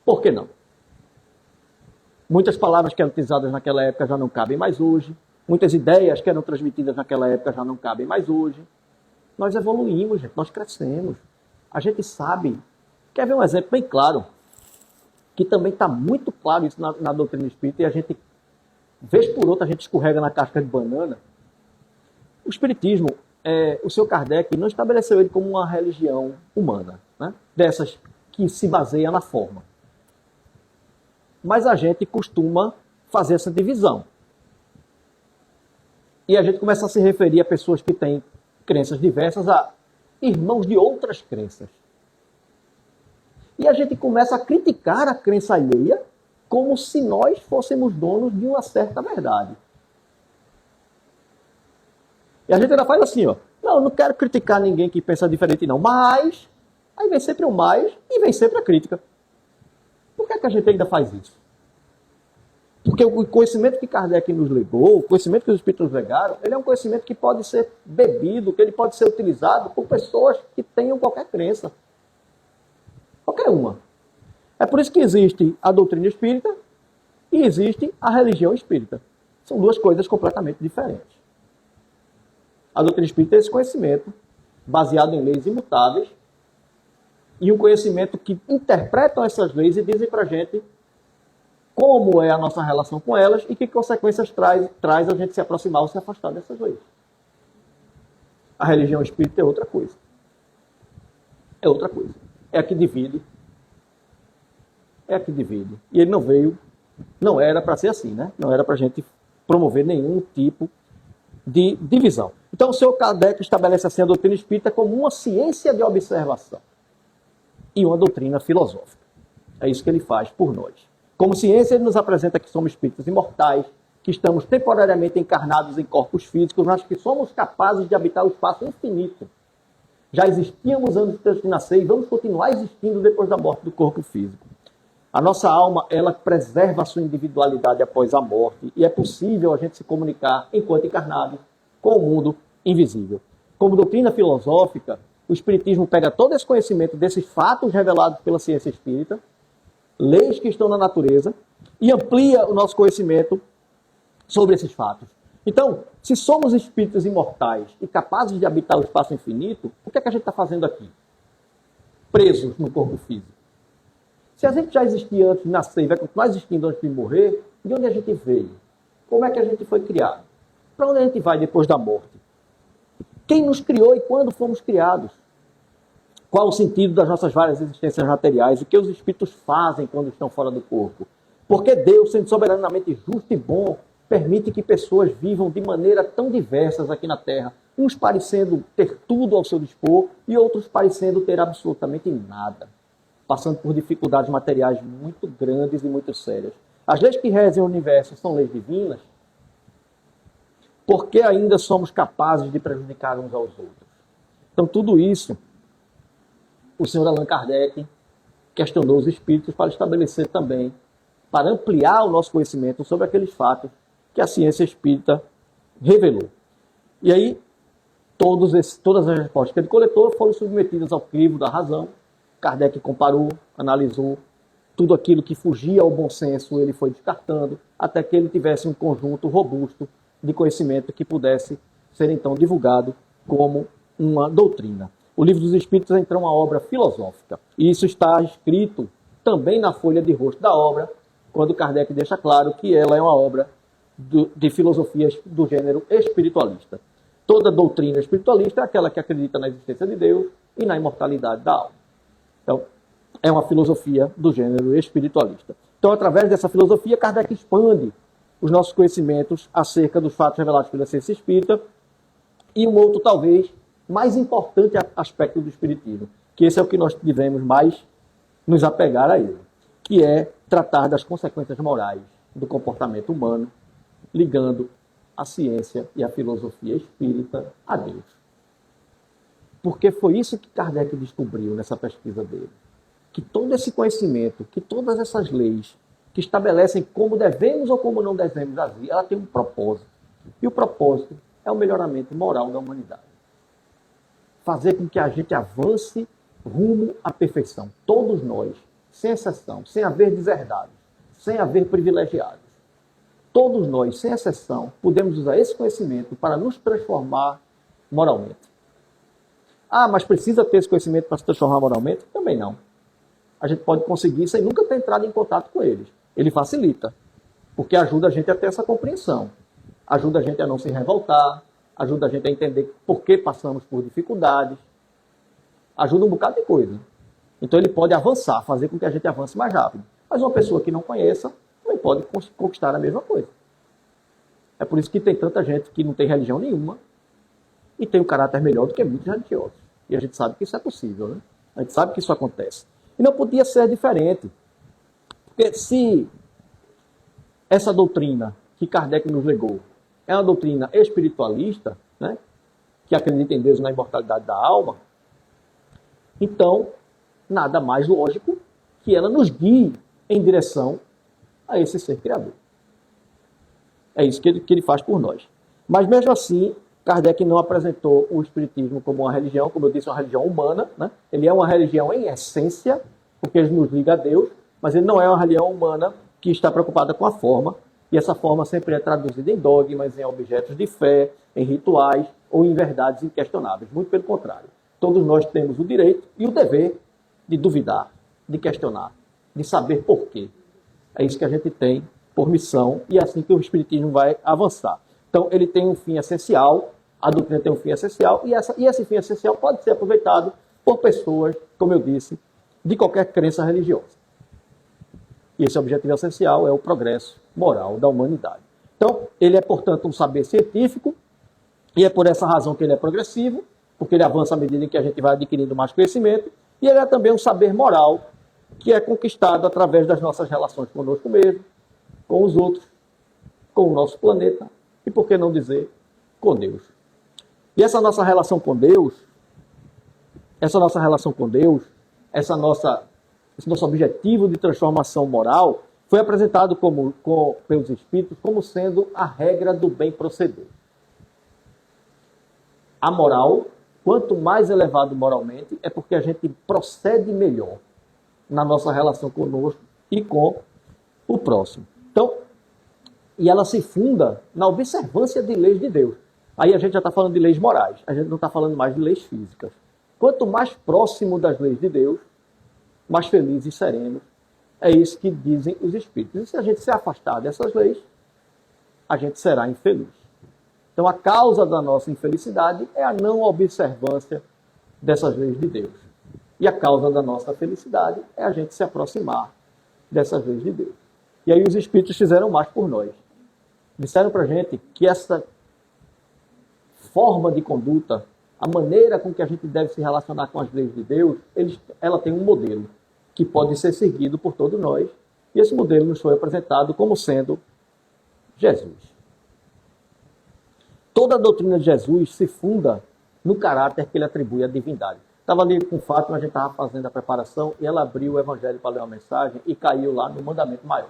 Por que não? Muitas palavras que eram utilizadas naquela época já não cabem mais hoje. Muitas ideias que eram transmitidas naquela época já não cabem mais hoje. Nós evoluímos, gente, nós crescemos. A gente sabe. Quer ver um exemplo bem claro? Que também está muito claro isso na doutrina espírita e a gente, vez por outra, a gente escorrega na casca de banana. O Espiritismo, o seu Kardec não estabeleceu ele como uma religião humana, né? Dessas que se baseia na forma. Mas a gente costuma fazer essa divisão. E a gente começa a se referir a pessoas que têm crenças diversas a irmãos de outras crenças. E a gente começa a criticar a crença alheia como se nós fôssemos donos de uma certa verdade. E a gente ainda faz assim, não, eu não quero criticar ninguém que pensa diferente não, mas, aí vem sempre o mais e vem sempre a crítica. Por que a gente ainda faz isso? Porque o conhecimento que Kardec nos legou, o conhecimento que os Espíritos nos legaram, ele é um conhecimento que pode ser bebido, que ele pode ser utilizado por pessoas que tenham qualquer crença. Qualquer uma. É por isso que existe a doutrina espírita e existe a religião espírita. São duas coisas completamente diferentes. A doutrina espírita é esse conhecimento baseado em leis imutáveis e um conhecimento que interpretam essas leis e dizem para a gente como é a nossa relação com elas e que consequências traz a gente se aproximar ou se afastar dessas leis. A religião espírita é outra coisa. É outra coisa. É a que divide. É a que divide. E ele não era para ser assim, né? Não era para a gente promover nenhum tipo de divisão. Então o senhor Kardec estabelece assim a doutrina espírita como uma ciência de observação e uma doutrina filosófica. É isso que ele faz por nós. Como ciência, ele nos apresenta que somos espíritos imortais, que estamos temporariamente encarnados em corpos físicos, mas que somos capazes de habitar o espaço infinito. Já existíamos antes de nascer e vamos continuar existindo depois da morte do corpo físico. A nossa alma, ela preserva a sua individualidade após a morte e é possível a gente se comunicar, enquanto encarnado, com o mundo invisível. Como doutrina filosófica, o Espiritismo pega todo esse conhecimento desses fatos revelados pela ciência espírita, leis que estão na natureza, e amplia o nosso conhecimento sobre esses fatos. Então, se somos espíritos imortais e capazes de habitar o espaço infinito, o que é que a gente está fazendo aqui? Presos no corpo físico. Se a gente já existia antes de nascer e vai continuar existindo antes de morrer, de onde a gente veio? Como é que a gente foi criado? Para onde a gente vai depois da morte? Quem nos criou e quando fomos criados? Qual o sentido das nossas várias existências materiais? O que os espíritos fazem quando estão fora do corpo? Porque Deus, sendo soberanamente justo e bom, permite que pessoas vivam de maneira tão diversas aqui na Terra, uns parecendo ter tudo ao seu dispor e outros parecendo ter absolutamente nada, passando por dificuldades materiais muito grandes e muito sérias. As leis que regem o universo são leis divinas, porque ainda somos capazes de prejudicar uns aos outros. Então, tudo isso, o senhor Allan Kardec questionou os espíritos para estabelecer também, para ampliar o nosso conhecimento sobre aqueles fatos que a ciência espírita revelou. E aí, todas as respostas que ele coletou foram submetidas ao crivo da razão. Kardec comparou, analisou, tudo aquilo que fugia ao bom senso ele foi descartando, até que ele tivesse um conjunto robusto de conhecimento que pudesse ser então divulgado como uma doutrina. O Livro dos Espíritos é então uma obra filosófica, e isso está escrito também na folha de rosto da obra, quando Kardec deixa claro que ela é uma obra de filosofias do gênero espiritualista. Toda doutrina espiritualista é aquela que acredita na existência de Deus e na imortalidade da alma. Então, é uma filosofia do gênero espiritualista. Então, através dessa filosofia, Kardec expande os nossos conhecimentos acerca dos fatos revelados pela ciência espírita e um outro, talvez, mais importante aspecto do espiritismo, que esse é o que nós devemos mais nos apegar a ele, que é tratar das consequências morais do comportamento humano, ligando a ciência e a filosofia espírita a Deus. Porque foi isso que Kardec descobriu nessa pesquisa dele. Que todo esse conhecimento, que todas essas leis que estabelecem como devemos ou como não devemos agir, ela tem um propósito. E o propósito é o melhoramento moral da humanidade. Fazer com que a gente avance rumo à perfeição. Todos nós, sem exceção, sem haver deserdados, sem haver privilegiados. Todos nós, sem exceção, podemos usar esse conhecimento para nos transformar moralmente. Ah, mas precisa ter esse conhecimento para se transformar moralmente? Também não. A gente pode conseguir sem nunca ter entrado em contato com eles. Ele facilita, porque ajuda a gente a ter essa compreensão. Ajuda a gente a não se revoltar, ajuda a gente a entender por que passamos por dificuldades, ajuda um bocado de coisa. Então ele pode avançar, fazer com que a gente avance mais rápido. Mas uma pessoa que não conheça, também pode conquistar a mesma coisa. É por isso que tem tanta gente que não tem religião nenhuma e tem um caráter melhor do que muitos religiosos. E a gente sabe que isso é possível, né? A gente sabe que isso acontece. E não podia ser diferente. Porque se essa doutrina que Kardec nos legou é uma doutrina espiritualista, né, que acredita em Deus e na imortalidade da alma, então, nada mais lógico que ela nos guie em direção a esse ser criador. É isso que ele faz por nós. Mas mesmo assim, Kardec não apresentou o espiritismo como uma religião, como eu disse, uma religião humana, né? Ele é uma religião em essência, porque ele nos liga a Deus, mas ele não é uma religião humana que está preocupada com a forma, e essa forma sempre é traduzida em dogmas, em objetos de fé, em rituais ou em verdades inquestionáveis. Muito pelo contrário. Todos nós temos o direito e o dever de duvidar, de questionar, de saber por quê. É isso que a gente tem por missão e é assim que o espiritismo vai avançar. Então, ele tem um fim essencial, a doutrina tem um fim essencial, e esse fim essencial pode ser aproveitado por pessoas, como eu disse, de qualquer crença religiosa. E esse objetivo essencial é o progresso moral da humanidade. Então, ele é, portanto, um saber científico, e é por essa razão que ele é progressivo, porque ele avança à medida em que a gente vai adquirindo mais conhecimento, e ele é também um saber moral, que é conquistado através das nossas relações conosco mesmo, com os outros, com o nosso planeta, e por que não dizer, com Deus. E esse nosso objetivo de transformação moral foi apresentado pelos Espíritos como sendo a regra do bem proceder. A moral, quanto mais elevado moralmente, é porque a gente procede melhor na nossa relação conosco e com o próximo. Então, e ela se funda na observância de leis de Deus. Aí a gente já está falando de leis morais, a gente não está falando mais de leis físicas. Quanto mais próximo das leis de Deus, mais felizes e serenos. É isso que dizem os Espíritos. E se a gente se afastar dessas leis, a gente será infeliz. Então a causa da nossa infelicidade é a não observância dessas leis de Deus. E a causa da nossa felicidade é a gente se aproximar dessas leis de Deus. E aí os Espíritos fizeram mais por nós. disseram para a gente que essa forma de conduta, a maneira com que a gente deve se relacionar com as leis de Deus, ela tem um modelo que pode ser seguido por todos nós. E esse modelo nos foi apresentado como sendo Jesus. Toda a doutrina de Jesus se funda no caráter que ele atribui à divindade. Estava ali com o Fátima, a gente estava fazendo a preparação, e ela abriu o Evangelho para ler uma mensagem e caiu lá no mandamento maior.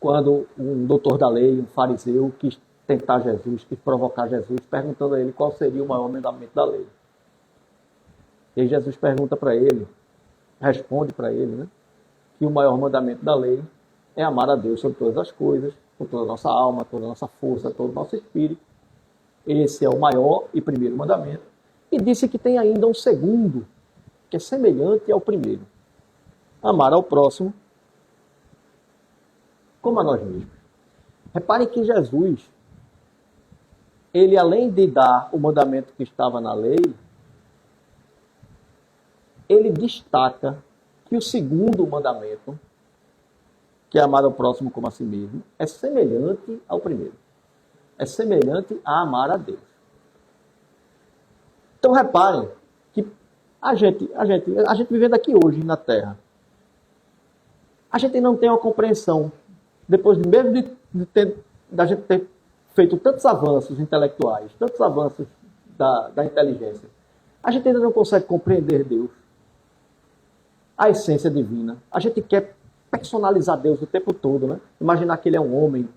Quando um doutor da lei, um fariseu, quis tentar Jesus, quis provocar Jesus, perguntando a ele qual seria o maior mandamento da lei. E aí Jesus pergunta para ele, responde para ele, né, que o maior mandamento da lei é amar a Deus sobre todas as coisas, com toda a nossa alma, toda a nossa força, todo o nosso espírito. Esse é o maior e primeiro mandamento. E disse que tem ainda um segundo, que é semelhante ao primeiro. Amar ao próximo como a nós mesmos. Reparem que Jesus, ele além de dar o mandamento que estava na lei, ele destaca que o segundo mandamento, que é amar ao próximo como a si mesmo, é semelhante ao primeiro. É semelhante a amar a Deus. Então reparem que a gente vivendo aqui hoje na Terra, a gente não tem uma compreensão, depois mesmo da gente ter feito tantos avanços intelectuais, tantos avanços da inteligência, a gente ainda não consegue compreender Deus, a essência divina. A gente quer personalizar Deus o tempo todo, né? Imaginar que ele é um homem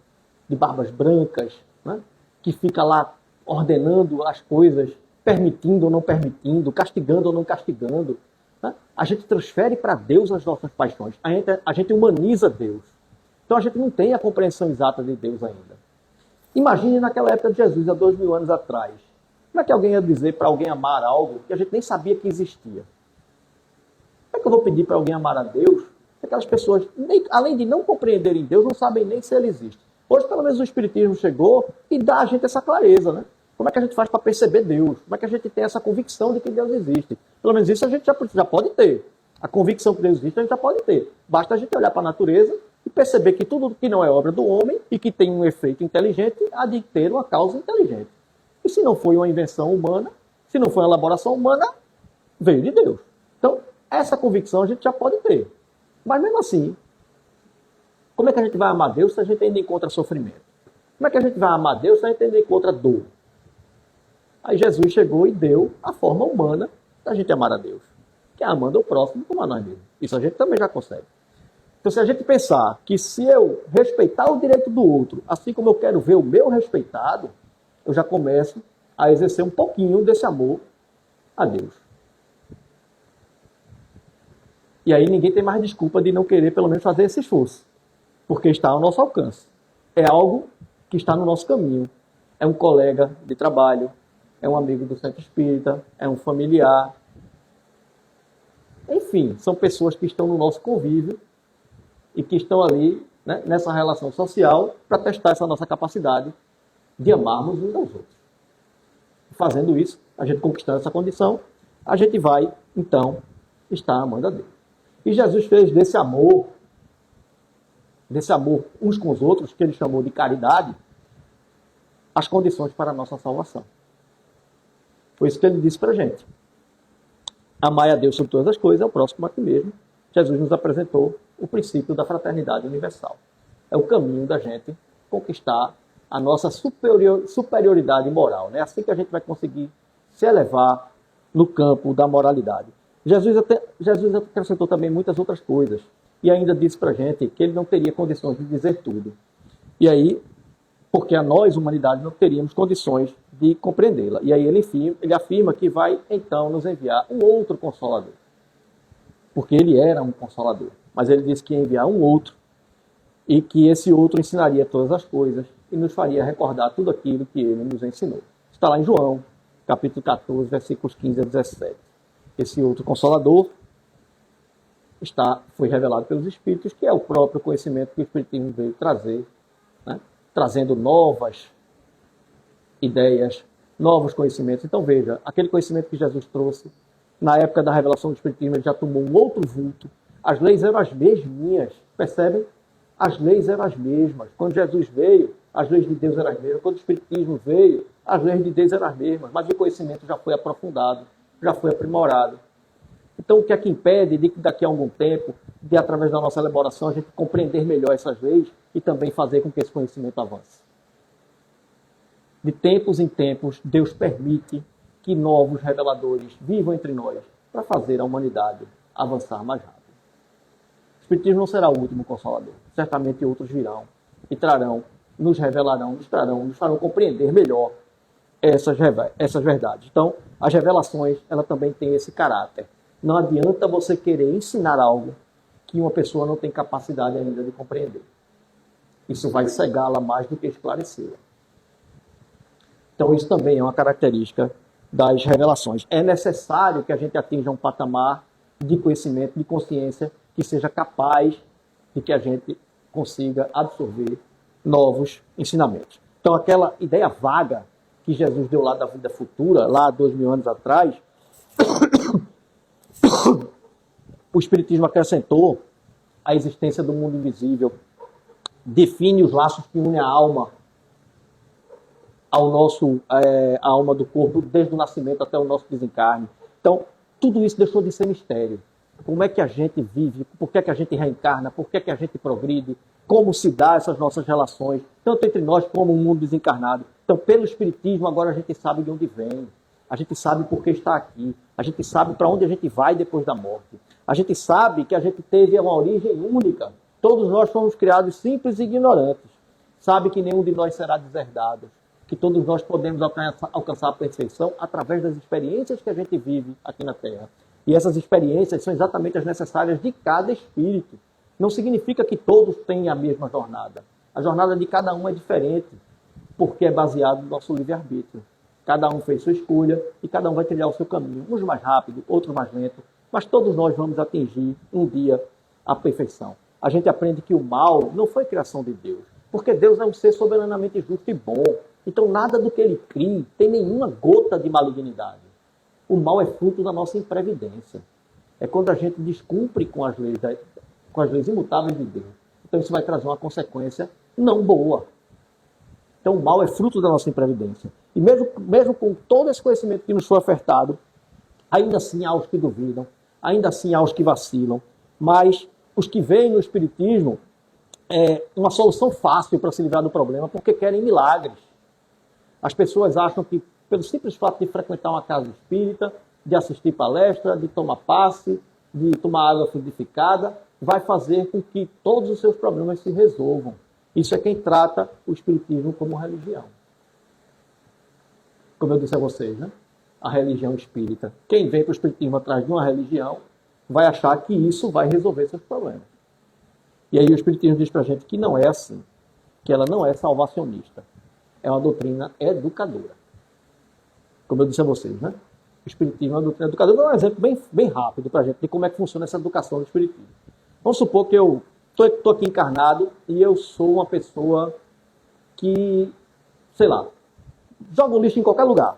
de barbas brancas, né, que fica lá ordenando as coisas, permitindo ou não permitindo, castigando ou não castigando. Né? A gente transfere para Deus as nossas paixões. A gente humaniza Deus. Então a gente não tem a compreensão exata de Deus ainda. Imagine naquela época de Jesus, há 2000 anos atrás. Como é que alguém ia dizer para alguém amar algo que a gente nem sabia que existia? Como é que eu vou pedir para alguém amar a Deus? Aquelas pessoas, além de não compreenderem Deus, não sabem nem se ele existe. Hoje, pelo menos, o Espiritismo chegou e dá a gente essa clareza, né? Como é que a gente faz para perceber Deus? Como é que a gente tem essa convicção de que Deus existe? Pelo menos isso a gente já pode ter. A convicção que Deus existe a gente já pode ter. Basta a gente olhar para a natureza e perceber que tudo que não é obra do homem e que tem um efeito inteligente há de ter uma causa inteligente. E se não foi uma invenção humana, se não foi uma elaboração humana, veio de Deus. Então, essa convicção a gente já pode ter. Mas mesmo assim, como é que a gente vai amar Deus se a gente ainda encontra sofrimento? Como é que a gente vai amar Deus se a gente ainda encontra dor? Aí Jesus chegou e deu a forma humana da gente amar a Deus, que é amando o próximo como a nós mesmos. Isso a gente também já consegue. Então, se a gente pensar que se eu respeitar o direito do outro, assim como eu quero ver o meu respeitado, eu já começo a exercer um pouquinho desse amor a Deus. E aí ninguém tem mais desculpa de não querer pelo menos fazer esse esforço, porque está ao nosso alcance. É algo que está no nosso caminho. É um colega de trabalho, é um amigo do centro espírita, é um familiar. Enfim, são pessoas que estão no nosso convívio e que estão ali, né, nessa relação social para testar essa nossa capacidade de amarmos uns aos outros. Fazendo isso, a gente conquistando essa condição, a gente vai, então, estar amando a Deus. E Jesus fez desse amor uns com os outros, que ele chamou de caridade, as condições para a nossa salvação. Foi isso que ele disse para a gente. Amai a Deus sobre todas as coisas, é o próximo a ti mesmo. Jesus nos apresentou o princípio da fraternidade universal. É o caminho da gente conquistar a nossa superioridade moral. É assim que a gente vai conseguir se elevar no campo da moralidade. Jesus acrescentou também muitas outras coisas. E ainda disse para a gente que ele não teria condições de dizer tudo. E aí, porque a nós, humanidade, não teríamos condições de compreendê-la. E aí ele afirma que vai, então, nos enviar um outro Consolador. Porque ele era um Consolador. Mas ele disse que ia enviar um outro, e que esse outro ensinaria todas as coisas e nos faria recordar tudo aquilo que ele nos ensinou. Está lá em João, capítulo 14, versículos 15 a 17. Esse outro Consolador foi revelado pelos Espíritos, que é o próprio conhecimento que o Espiritismo veio trazer, né? Trazendo novas ideias, novos conhecimentos. Então veja, aquele conhecimento que Jesus trouxe, na época da revelação do Espiritismo, ele já tomou um outro vulto. As leis eram as mesminhas, percebem? as leis eram as mesmas. Quando Jesus veio, as leis de Deus eram as mesmas. Quando o Espiritismo veio, as leis de Deus eram as mesmas. Mas o conhecimento já foi aprofundado, já foi aprimorado. Então, o que é que impede de que daqui a algum tempo, de através da nossa elaboração, a gente compreender melhor essas leis e também fazer com que esse conhecimento avance? De tempos em tempos, Deus permite que novos reveladores vivam entre nós para fazer a humanidade avançar mais rápido. O Espiritismo não será o último consolador. Certamente outros virão e trarão, nos revelarão, nos farão compreender melhor essas verdades. Então, as revelações, ela também tem esse caráter. Não adianta você querer ensinar algo que uma pessoa não tem capacidade ainda de compreender. Isso vai cegá-la mais do que esclarecê-la. Então, isso também é uma característica das revelações. É necessário que a gente atinja um patamar de conhecimento, de consciência, que seja capaz de que a gente consiga absorver novos ensinamentos. Então, aquela ideia vaga que Jesus deu lá da vida futura, lá 2000 anos atrás, o Espiritismo acrescentou a existência do mundo invisível, define os laços que unem a alma ao nosso, a alma do corpo, desde o nascimento até o nosso desencarne. Então, tudo isso deixou de ser mistério. Como é que a gente vive, por que é que a gente reencarna, por que é que a gente progride, como se dá essas nossas relações, tanto entre nós como o mundo desencarnado. Então, pelo Espiritismo, agora a gente sabe de onde vem, a gente sabe por que está aqui, a gente sabe para onde a gente vai depois da morte. A gente sabe que a gente teve uma origem única. Todos nós fomos criados simples e ignorantes. Sabe que nenhum de nós será deserdado, que todos nós podemos alcançar a perfeição através das experiências que a gente vive aqui na Terra. E essas experiências são exatamente as necessárias de cada espírito. Não significa que todos tenham a mesma jornada. A jornada de cada um é diferente, porque é baseado no nosso livre-arbítrio. Cada um fez sua escolha e cada um vai trilhar o seu caminho. Uns mais rápido, outros mais lento, mas todos nós vamos atingir um dia a perfeição. A gente aprende que o mal não foi criação de Deus, porque Deus é um ser soberanamente justo e bom. Então nada do que ele cria tem nenhuma gota de malignidade. O mal é fruto da nossa imprevidência. É quando a gente descumpre com as leis imutáveis de Deus. Então isso vai trazer uma consequência não boa. Então o mal é fruto da nossa imprevidência. E mesmo com todo esse conhecimento que nos foi ofertado, ainda assim há os que duvidam, ainda assim há os que vacilam, mas os que veem no Espiritismo uma solução fácil para se livrar do problema, porque querem milagres. As pessoas acham que, pelo simples fato de frequentar uma casa espírita, de assistir palestra, de tomar passe, de tomar água fluidificada, vai fazer com que todos os seus problemas se resolvam. Isso é quem trata o Espiritismo como religião. Como eu disse a vocês, né? A religião espírita. Quem vem para o Espiritismo atrás de uma religião vai achar que isso vai resolver seus problemas. E aí o Espiritismo diz para a gente que não é assim, que ela não é salvacionista. É uma doutrina educadora. Como eu disse a vocês, né? O Espiritismo é uma doutrina educadora. Vou dar um exemplo bem rápido para a gente de como é que funciona essa educação do Espiritismo. Vamos supor que eu estou aqui encarnado e eu sou uma pessoa que, sei lá, joga o lixo em qualquer lugar.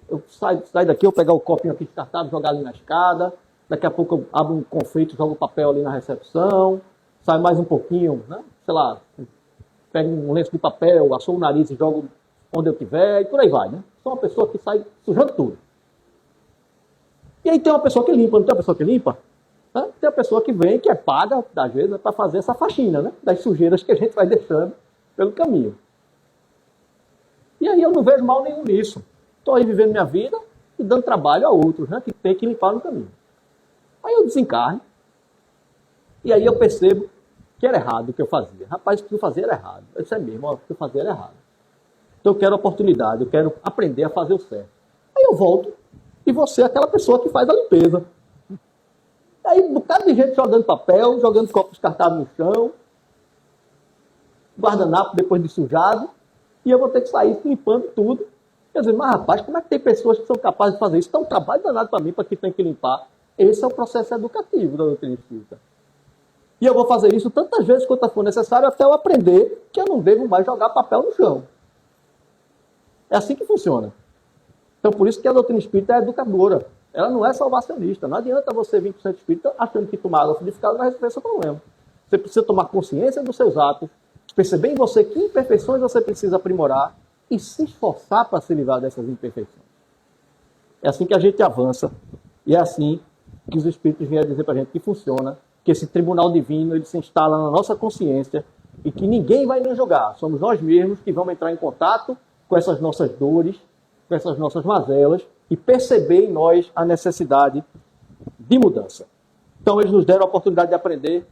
Eu saio daqui, eu pegar o copinho aqui descartado, jogar ali na escada, daqui a pouco eu abro um confeito, jogo o papel ali na recepção, saio mais um pouquinho, né? Sei lá, pego um lenço de papel, assoo o nariz e jogo onde eu tiver, e por aí vai, né? Sou uma pessoa que sai sujando tudo. E aí tem uma pessoa que limpa, não tem uma pessoa que limpa? Né? Tem uma pessoa que vem, que é paga, às vezes, para fazer essa faxina, né? Das sujeiras que a gente vai deixando pelo caminho. E aí eu não vejo mal nenhum nisso. Estou aí vivendo minha vida e dando trabalho a outros, né? Que tem que limpar no caminho. Aí eu desencarno. E aí eu percebo que era errado o que eu fazia. Rapaz, o que eu fazia era errado. Eu disse, é mesmo, ó, o que eu fazia era errado. Então eu quero oportunidade, eu quero aprender a fazer o certo. Aí eu volto e vou ser aquela pessoa que faz a limpeza. Aí um bocado de gente jogando papel, jogando copos descartados no chão, guardanapo depois de sujado, e eu vou ter que sair limpando tudo. Quer dizer, mas rapaz, como é que tem pessoas que são capazes de fazer isso? Então, um trabalho danado para mim, para que tem que limpar. Esse é o processo educativo da doutrina espírita. E eu vou fazer isso tantas vezes quanto for necessário até eu aprender que eu não devo mais jogar papel no chão. É assim que funciona. Então, por isso que a doutrina espírita é educadora. Ela não é salvacionista. Não adianta você vir para o centro espírita achando que tomar água fluidificada vai resolver seu problema. Você precisa tomar consciência dos seus atos, perceber em você que imperfeições você precisa aprimorar e se esforçar para se livrar dessas imperfeições. É assim que a gente avança e é assim que os Espíritos vieram dizer para a gente que funciona, que esse tribunal divino ele se instala na nossa consciência e que ninguém vai nos julgar. Somos nós mesmos que vamos entrar em contato com essas nossas dores, com essas nossas mazelas e perceber em nós a necessidade de mudança. Então eles nos deram a oportunidade de aprender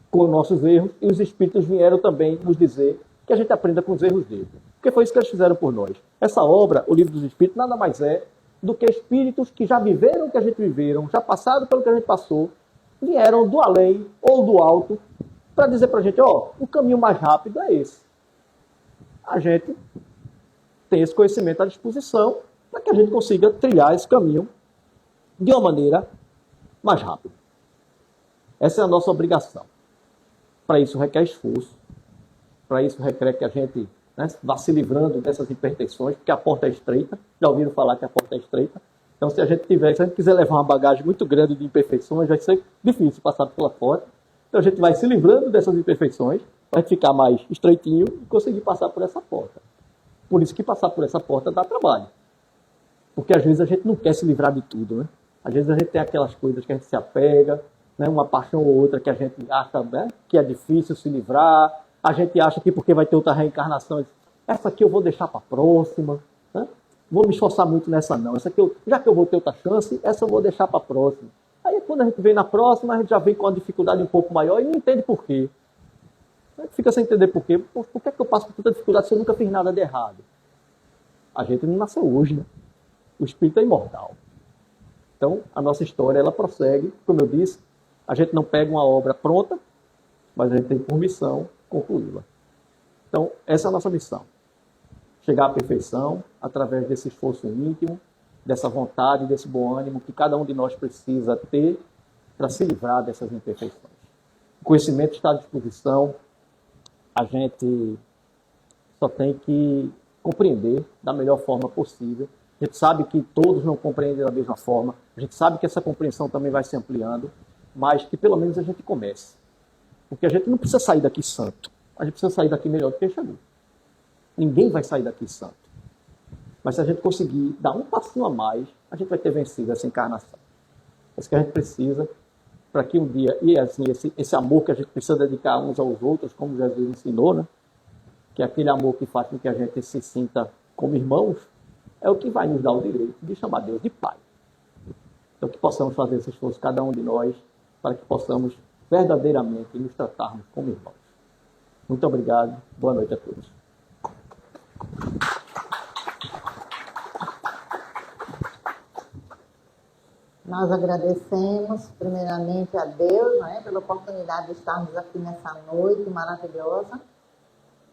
com os nossos erros e os Espíritos vieram também nos dizer que a gente aprenda com os erros deles. Porque foi isso que eles fizeram por nós. Essa obra, o Livro dos Espíritos, nada mais é do que espíritos que já viveram o que a gente viveram, já passaram pelo que a gente passou, vieram do além ou do alto para dizer para a gente, o caminho mais rápido é esse. A gente tem esse conhecimento à disposição para que a gente consiga trilhar esse caminho de uma maneira mais rápida. Essa é a nossa obrigação. Para isso requer esforço, para isso requer que a gente vá se livrando dessas imperfeições, porque a porta é estreita. Já ouviram falar que a porta é estreita? Então, se a gente quiser levar uma bagagem muito grande de imperfeições, vai ser difícil passar pela porta. Então, a gente vai se livrando dessas imperfeições, vai ficar mais estreitinho e conseguir passar por essa porta. Por isso que passar por essa porta dá trabalho. Porque, às vezes, a gente não quer se livrar de tudo, né? Às vezes, a gente tem aquelas coisas que a gente se apega, uma paixão ou outra que a gente acha que é difícil se livrar. A gente acha que porque vai ter outra reencarnação, essa aqui eu vou deixar para a próxima. Vou me esforçar muito nessa não. Essa aqui já que eu vou ter outra chance, essa eu vou deixar para a próxima. Aí quando a gente vem na próxima, a gente já vem com uma dificuldade um pouco maior e não entende por quê. A gente fica sem entender por quê. Por que é que eu passo por tanta dificuldade se eu nunca fiz nada de errado? A gente não nasceu hoje, né? O espírito é imortal. Então, a nossa história, ela prossegue. Como eu disse, a gente não pega uma obra pronta, mas a gente tem por missão concluí-la. Então, essa é a nossa missão. Chegar à perfeição através desse esforço íntimo, dessa vontade, desse bom ânimo que cada um de nós precisa ter para se livrar dessas imperfeições. O conhecimento está à disposição, a gente só tem que compreender da melhor forma possível. A gente sabe que todos não compreendem da mesma forma, a gente sabe que essa compreensão também vai se ampliando, mas que pelo menos a gente comece. Porque a gente não precisa sair daqui santo, a gente precisa sair daqui melhor do que chegou. Ninguém vai sair daqui santo. Mas se a gente conseguir dar um passinho a mais, a gente vai ter vencido essa encarnação. É isso que a gente precisa para que um dia, e assim, esse amor que a gente precisa dedicar uns aos outros, como Jesus ensinou, né? Que é aquele amor que faz com que a gente se sinta como irmãos, é o que vai nos dar o direito de chamar Deus de Pai. Então que possamos fazer esse esforço, cada um de nós, para que possamos verdadeiramente nos tratarmos como irmãos. Muito obrigado, boa noite a todos. Nós agradecemos primeiramente a Deus, pela oportunidade de estarmos aqui nessa noite maravilhosa.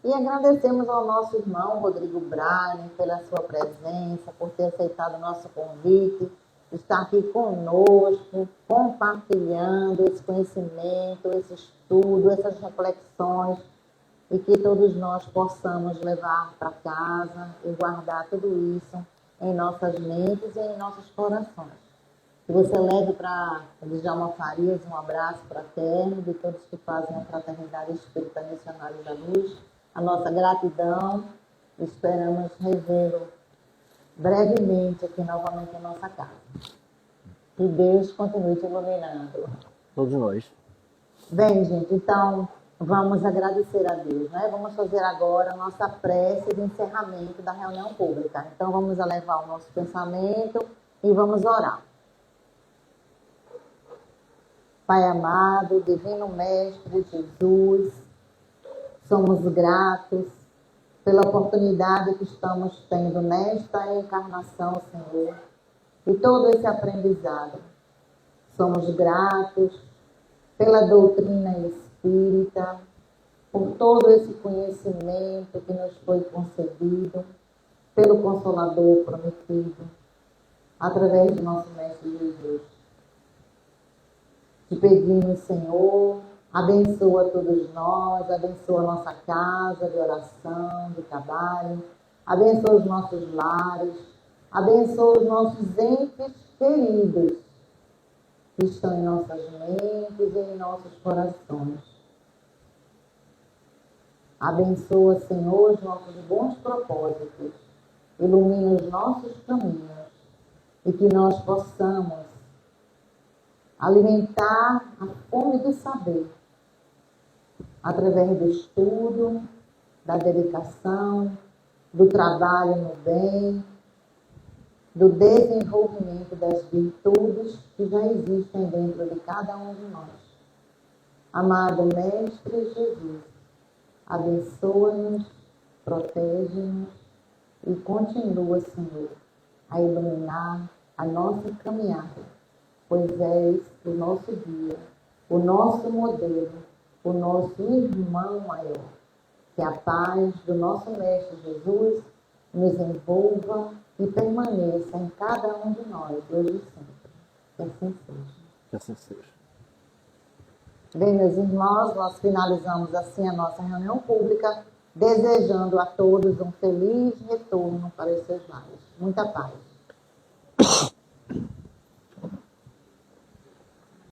E agradecemos ao nosso irmão Rodrigo Braga pela sua presença, por ter aceitado o nosso convite, de estar aqui conosco, compartilhando esse conhecimento, esse estudo, essas reflexões, e que todos nós possamos levar para casa e guardar tudo isso em nossas mentes e em nossos corações. Que você leve para Djalma Farias um abraço fraterno de todos que fazem a Fraternidade Espírita Missionários da Luz. A nossa gratidão, esperamos revê-lo brevemente aqui novamente em nossa casa. Que Deus continue te iluminando. Todos nós. Bem, gente, então vamos agradecer a Deus, Vamos fazer agora a nossa prece de encerramento da reunião pública. Então vamos elevar o nosso pensamento e vamos orar. Pai amado, Divino Mestre Jesus, somos gratos pela oportunidade que estamos tendo nesta encarnação, Senhor, e todo esse aprendizado. Somos gratos pela doutrina espírita, por todo esse conhecimento que nos foi concedido, pelo Consolador prometido, através do nosso Mestre Jesus. Te pedimos, Senhor, abençoa todos nós, abençoa a nossa casa de oração, de trabalho, abençoa os nossos lares, abençoa os nossos entes queridos que estão em nossas mentes e em nossos corações. Abençoa, Senhor, os nossos bons propósitos, ilumina os nossos caminhos e que nós possamos alimentar a fome do saber através do estudo, da dedicação, do trabalho no bem, do desenvolvimento das virtudes que já existem dentro de cada um de nós. Amado Mestre Jesus, abençoa-nos, protege-nos e continua, Senhor, a iluminar a nossa caminhada, pois és o nosso guia, o nosso modelo, o nosso irmão maior. Que a paz do nosso Mestre Jesus nos envolva e permaneça em cada um de nós, hoje e sempre. Que assim seja. Que assim seja. Bem, meus irmãos, nós finalizamos assim a nossa reunião pública, desejando a todos um feliz retorno para os seus lares. Muita paz.